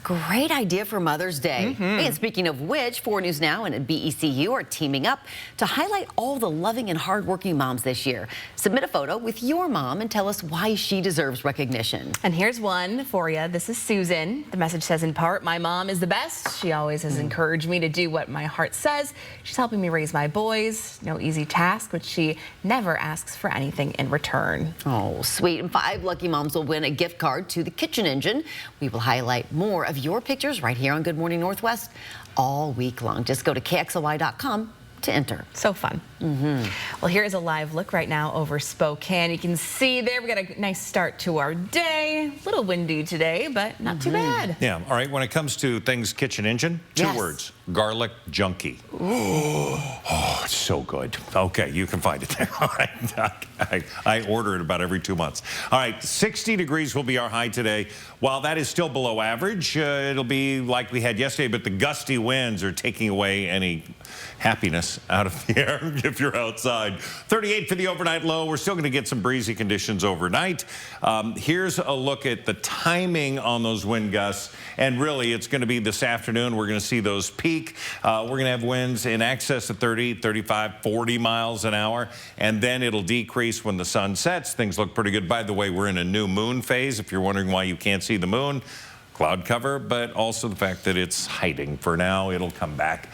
Speaker 3: Great idea for Mother's Day. And speaking of which, 4 News Now and BECU are teaming up to highlight all the loving and hardworking moms this year. Submit a photo with your mom and tell us why she deserves recognition.
Speaker 1: And here's one for you. This is Susan. The message says in part, my mom is the best. She always has encouraged me to do what my heart says. She's helping me raise my boys. No easy task, but she never asks for anything in return.
Speaker 3: Oh, sweet. And 5 lucky moms will win a gift card to the Kitchen Engine. We will highlight more of your pictures right here on Good Morning Northwest all week long. Just go to KXLY.com to enter.
Speaker 1: So fun. Well, here is a live look right now over Spokane. You can see there we got a nice start to our day. A little windy today, but not too bad.
Speaker 2: Yeah. All right. When it comes to things Kitchen Engine, 2 words: garlic junkie.
Speaker 3: Ooh.
Speaker 2: Oh, it's so good. Okay, you can find it there. All right. I order it about every 2 months. All right, 60 degrees will be our high today. While that is still below average, it'll be like we had yesterday, but the gusty winds are taking away any happiness out of the air if you're outside. 38 for the overnight low. We're still going to get some breezy conditions overnight. Here's a look at the timing on those wind gusts. And really, it's going to be this afternoon. We're going to see those peak. We're going to have winds in excess of 30, 35, 40 miles an hour. And then it'll decrease when the sun sets. Things look pretty good. By the way, we're in a new moon phase. If you're wondering why you can't see the moon, cloud cover, but also the fact that it's hiding for now. It'll come back.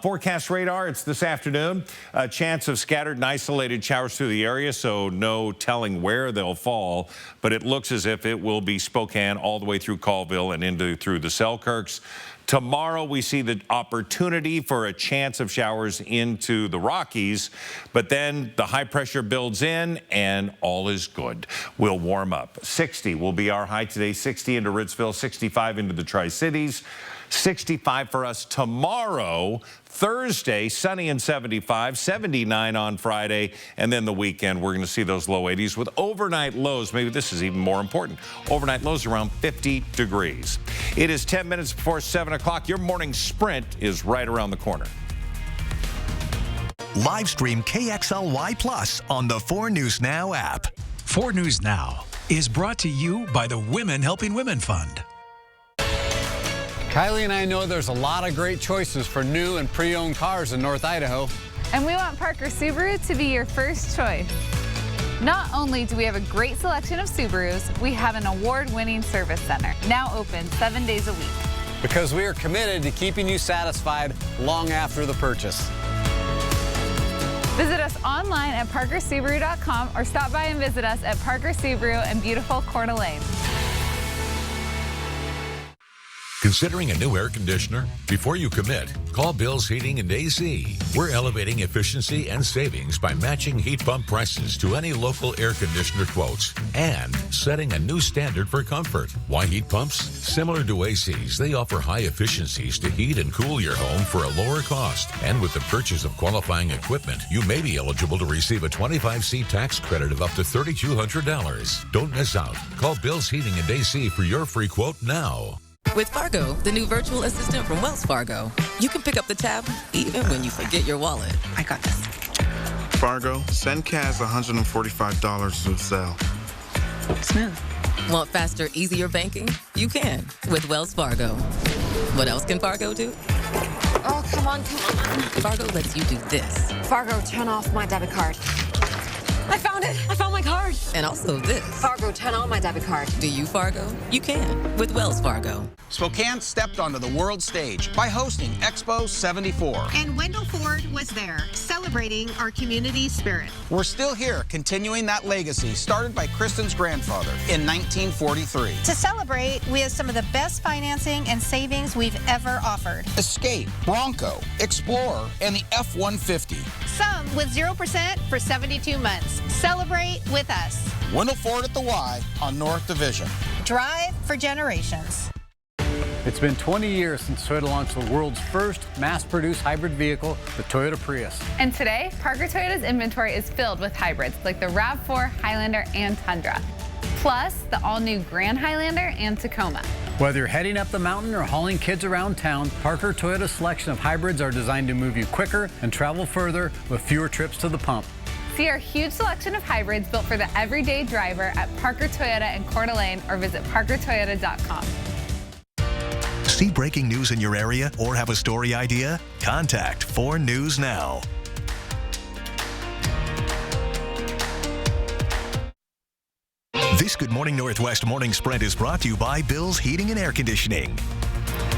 Speaker 2: Forecast radar, it's this afternoon. A chance of scattered and isolated showers through the area, so no telling where they'll fall, but it looks as if it will be Spokane all the way through Colville and through the Selkirks. Tomorrow, we see the opportunity for a chance of showers into the Rockies, but then the high pressure builds in and all is good. We'll warm up. 60 will be our high today, 60 into Ritzville, 65 into the Tri-Cities, 65 for us tomorrow. Thursday, sunny and 75, 79 on Friday, and then the weekend, we're going to see those low 80s with overnight lows. Maybe this is even more important. Overnight lows around 50 degrees. It is 10 minutes before 7 o'clock. Your morning sprint is right around the corner.
Speaker 8: Live stream KXLY Plus on the 4 News Now app.
Speaker 6: 4 News Now is brought to you by the Women Helping Women Fund.
Speaker 7: Kylie and I know there's a lot of great choices for new and pre-owned cars in North Idaho.
Speaker 9: And we want Parker Subaru to be your first choice. Not only do we have a great selection of Subarus, we have an award-winning service center, now open 7 days a week.
Speaker 7: Because we are committed to keeping you satisfied long after the purchase.
Speaker 9: Visit us online at parkersubaru.com or stop by and visit us at Parker Subaru in beautiful Coeur d'Alene.
Speaker 18: Considering a new air conditioner? Before you commit, call Bill's Heating and AC. We're elevating efficiency and savings by matching heat pump prices to any local air conditioner quotes and setting a new standard for comfort. Why heat pumps? Similar to ACs, they offer high efficiencies to heat and cool your home for a lower cost. And with the purchase of qualifying equipment, you may be eligible to receive a 25C tax credit of up to $3,200. Don't miss out. Call Bill's Heating and AC for your free quote now.
Speaker 23: With Fargo, the new virtual assistant from Wells Fargo, you can pick up the tab even when you forget your wallet. I got this.
Speaker 25: Fargo, send Kaz $145 to Zelle.
Speaker 23: Smooth. Want faster, easier banking? You can with Wells Fargo. What else can Fargo do?
Speaker 26: Oh, come on.
Speaker 23: Fargo lets you do this.
Speaker 26: Fargo, turn off my debit card. I found it. I found my card.
Speaker 23: And also this.
Speaker 26: Fargo, turn on my debit card.
Speaker 23: Do you, Fargo? You can with Wells Fargo.
Speaker 28: Spokane stepped onto the world stage by hosting Expo 74.
Speaker 29: And Wendell Ford was there, celebrating our community spirit.
Speaker 28: We're still here, continuing that legacy started by Kristen's grandfather in 1943.
Speaker 29: To celebrate, we have some of the best financing and savings we've ever offered.
Speaker 28: Escape, Bronco, Explorer, and the F-150.
Speaker 29: Some with 0% for 72 months. Celebrate with us.
Speaker 28: Wendell Ford at the Y on North Division.
Speaker 29: Drive for generations.
Speaker 7: It's been 20 years since Toyota launched the world's first mass-produced hybrid vehicle, the Toyota Prius.
Speaker 9: And today, Parker Toyota's inventory is filled with hybrids like the RAV4, Highlander, and Tundra. Plus, the all-new Grand Highlander and Tacoma.
Speaker 7: Whether you're heading up the mountain or hauling kids around town, Parker Toyota's selection of hybrids are designed to move you quicker and travel further with fewer trips to the pump.
Speaker 9: See our huge selection of hybrids built for the everyday driver at Parker Toyota in Coeur d'Alene or visit parkertoyota.com.
Speaker 8: See breaking news in your area or have a story idea? Contact 4 News Now. This Good Morning Northwest morning sprint is brought to you by Bill's Heating and Air Conditioning.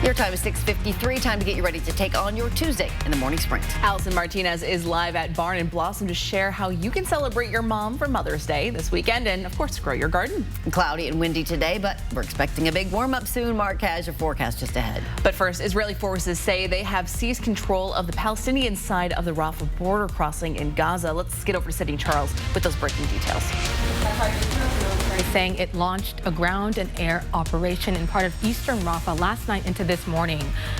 Speaker 3: Your time is 6:53. Time to get you ready to take on your Tuesday in the morning sprint.
Speaker 1: Allison Martinez is live at Barn and Blossom to share how you can celebrate your mom for Mother's Day this weekend and, of course, grow your garden.
Speaker 3: Cloudy and windy today, but we're expecting a big warm-up soon. Mark has your forecast just ahead.
Speaker 1: But first, Israeli forces say they have seized control of the Palestinian side of the Rafah border crossing in Gaza. Let's get over to Sydney Charles with those breaking details.
Speaker 30: Saying it launched a ground and air operation in part of eastern Rafah last night into
Speaker 4: this morning.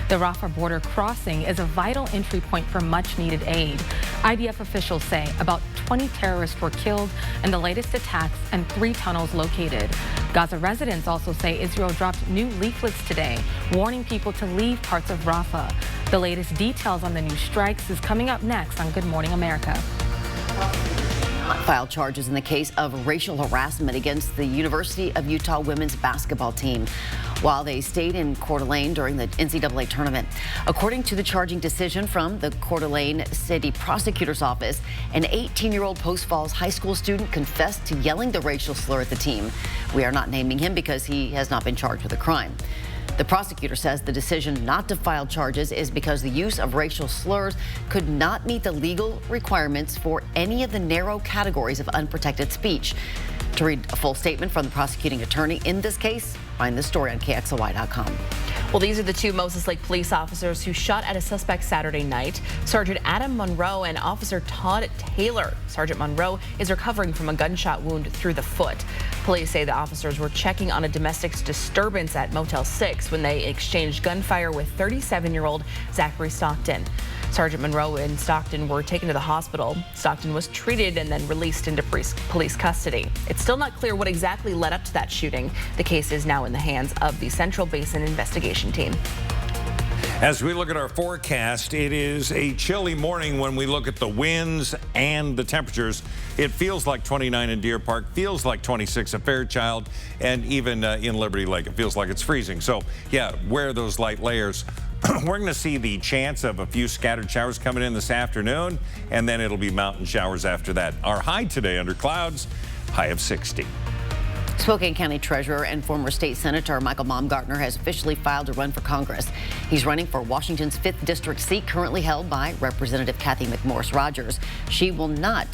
Speaker 4: The Rafah border crossing is a vital entry point for much-needed aid. IDF officials say about 20 terrorists were killed in the latest attacks and 3 tunnels located. Gaza residents also say Israel dropped new leaflets today, warning people to leave parts of Rafah. The latest details on the new strikes is coming up next on Good Morning America.
Speaker 3: Filed charges in the case of racial harassment against the University of Utah women's basketball team while they stayed in Coeur d'Alene during the NCAA tournament. According to the charging decision from the Coeur d'Alene City Prosecutor's Office, an 18-year-old Post Falls high school student confessed to yelling the racial slur at the team. We are not naming him because he has not been charged with a crime. The prosecutor says the decision not to file charges is because the use of racial slurs could not meet the legal requirements for any of the narrow categories of unprotected speech. To read a full statement from the prosecuting attorney in this case, find this story on KXLY.com.
Speaker 1: Well, these are the 2 Moses Lake police officers who shot at a suspect Saturday night. Sergeant Adam Monroe and Officer Todd Taylor. Sergeant Monroe is recovering from a gunshot wound through the foot. Police say the officers were checking on a domestic disturbance at Motel 6 when they exchanged gunfire with 37-year-old Zachary Stockton. Sergeant Monroe and Stockton were taken to the hospital. Stockton was treated and then released into police custody. It's still not clear what exactly led up to that shooting. The case is now in the hands of the Central Basin Investigation Team.
Speaker 2: As we look at our forecast, it is a chilly morning when we look at the winds and the temperatures. It feels like 29 in Deer Park, feels like 26 at Fairchild, and even in Liberty Lake, it feels like it's freezing. So, yeah, wear those light layers. We're going to see the chance of a few scattered showers coming in this afternoon, and then it'll be mountain showers after that. Our high today under clouds, high of 60.
Speaker 3: Spokane County Treasurer and former state senator Michael Baumgartner has officially filed to run for Congress. He's running for Washington's 5th district seat currently held by Representative Kathy McMorris Rogers. She will not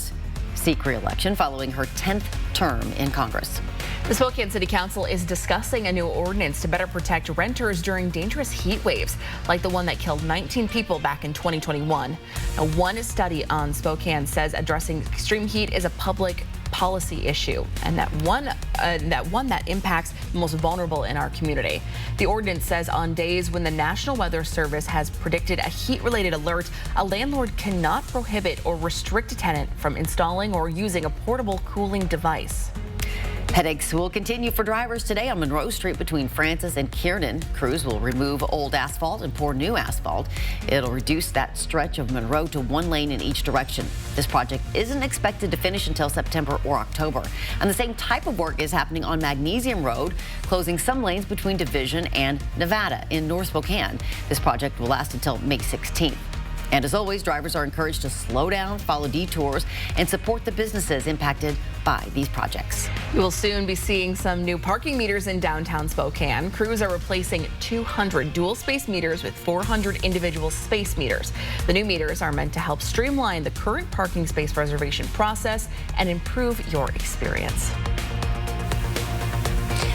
Speaker 3: seek re-election following her 10th term in Congress.
Speaker 1: The Spokane City Council is discussing a new ordinance to better protect renters during dangerous heat waves, like the one that killed 19 people back in 2021. Now, one study on Spokane says addressing extreme heat is a public policy issue, and that one that impacts the most vulnerable in our community. The ordinance says on days when the National Weather Service has predicted a heat-related alert, a landlord cannot prohibit or restrict a tenant from installing or using a portable cooling device.
Speaker 3: Headaches will continue for drivers today on Monroe Street between Francis and Kiernan. Crews will remove old asphalt and pour new asphalt. It'll reduce that stretch of Monroe to 1 lane in each direction. This project isn't expected to finish until September or October. And the same type of work is happening on Magnesium Road, closing some lanes between Division and Nevada in North Spokane. This project will last until May 16th. And as always, drivers are encouraged to slow down, follow detours, and support the businesses impacted by these projects.
Speaker 1: We will soon be seeing some new parking meters in downtown Spokane. Crews are replacing 200 dual space meters with 400 individual space meters. The new meters are meant to help streamline the current parking space reservation process and improve your experience.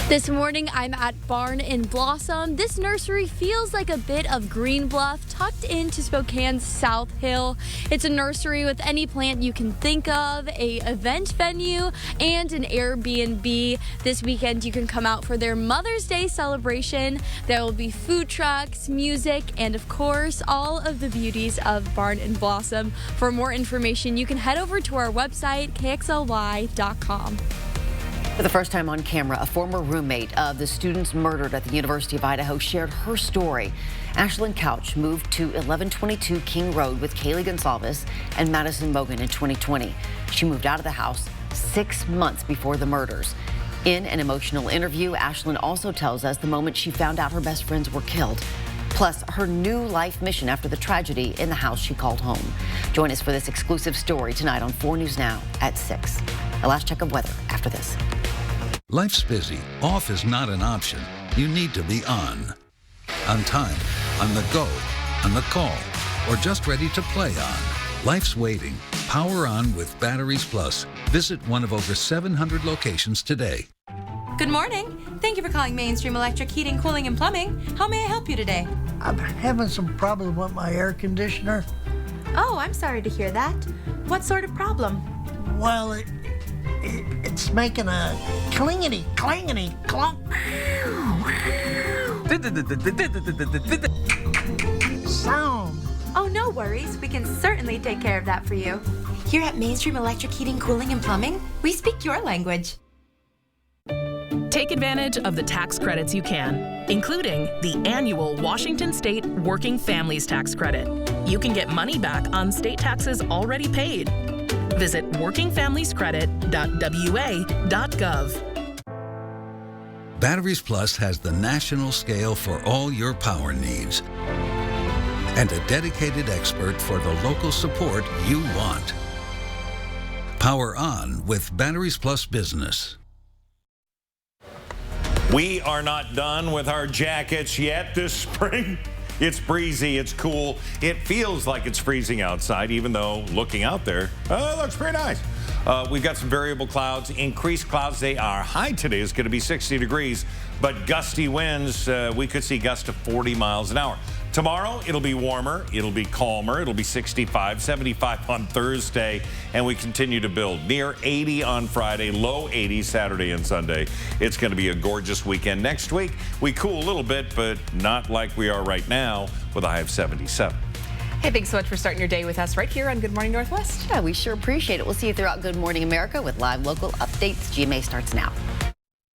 Speaker 22: This morning, I'm at Barn and Blossom. This nursery feels like a bit of Green Bluff tucked into Spokane's South Hill. It's a nursery with any plant you can think of, a event venue, and an Airbnb. This weekend, you can come out for their Mother's Day celebration. There will be food trucks, music, and of course, all of the beauties of Barn and Blossom. For more information, you can head over to our website, KXLY.com.
Speaker 3: For the first time on camera, a former roommate of the students murdered at the University of Idaho shared her story. Ashlyn Couch moved to 1122 King Road with Kaylee Gonsalves and Madison Mogan in 2020. She moved out of the house 6 months before the murders. In an emotional interview, Ashlyn also tells us the moment she found out her best friends were killed, plus her new life mission after the tragedy in the house she called home. Join us for this exclusive story tonight on 4 News Now at 6. A last check of weather after this.
Speaker 6: Life's busy. Off is not an option. You need to be on. On time, on the go, on the call, or just ready to play on. Life's waiting. Power on with Batteries Plus. Visit one of over 700 locations today.
Speaker 10: Good morning. Thank you for calling Mainstream Electric Heating, Cooling, and Plumbing. How may I help you today?
Speaker 11: I'm having some problem with my air conditioner.
Speaker 10: Oh, I'm sorry to hear that. What sort of problem?
Speaker 11: Well, it's making a clangety, clunk. Sound.
Speaker 10: Oh, no worries. We can certainly take care of that for you. Here at Mainstream Electric Heating, Cooling, and Plumbing, we speak your language.
Speaker 5: Take advantage of the tax credits you can, including the annual Washington State Working Families Tax Credit. You can get money back on state taxes already paid. Visit workingfamiliescredit.wa.gov.
Speaker 6: Batteries Plus has the national scale for all your power needs and a dedicated expert for the local support you want. Power on with Batteries Plus Business.
Speaker 2: We are not done with our jackets yet this spring. It's breezy, it's cool. It feels like it's freezing outside, even though looking out there, it looks pretty nice. We've got some variable clouds, increased clouds. Our high today is going to be 60 degrees, but gusty winds, we could see gusts to 40 miles an hour. Tomorrow, it'll be warmer, it'll be calmer, it'll be 65, 75 on Thursday, and we continue to build. Near 80 on Friday, low 80s Saturday and Sunday. It's going to be a gorgeous weekend. Next week, we cool a little bit, but not like we are right now with a high of 77.
Speaker 1: Hey, thanks so much for starting your day with us right here on Good Morning Northwest.
Speaker 3: Yeah, we sure appreciate it. We'll see you throughout Good Morning America with live local updates. GMA starts now.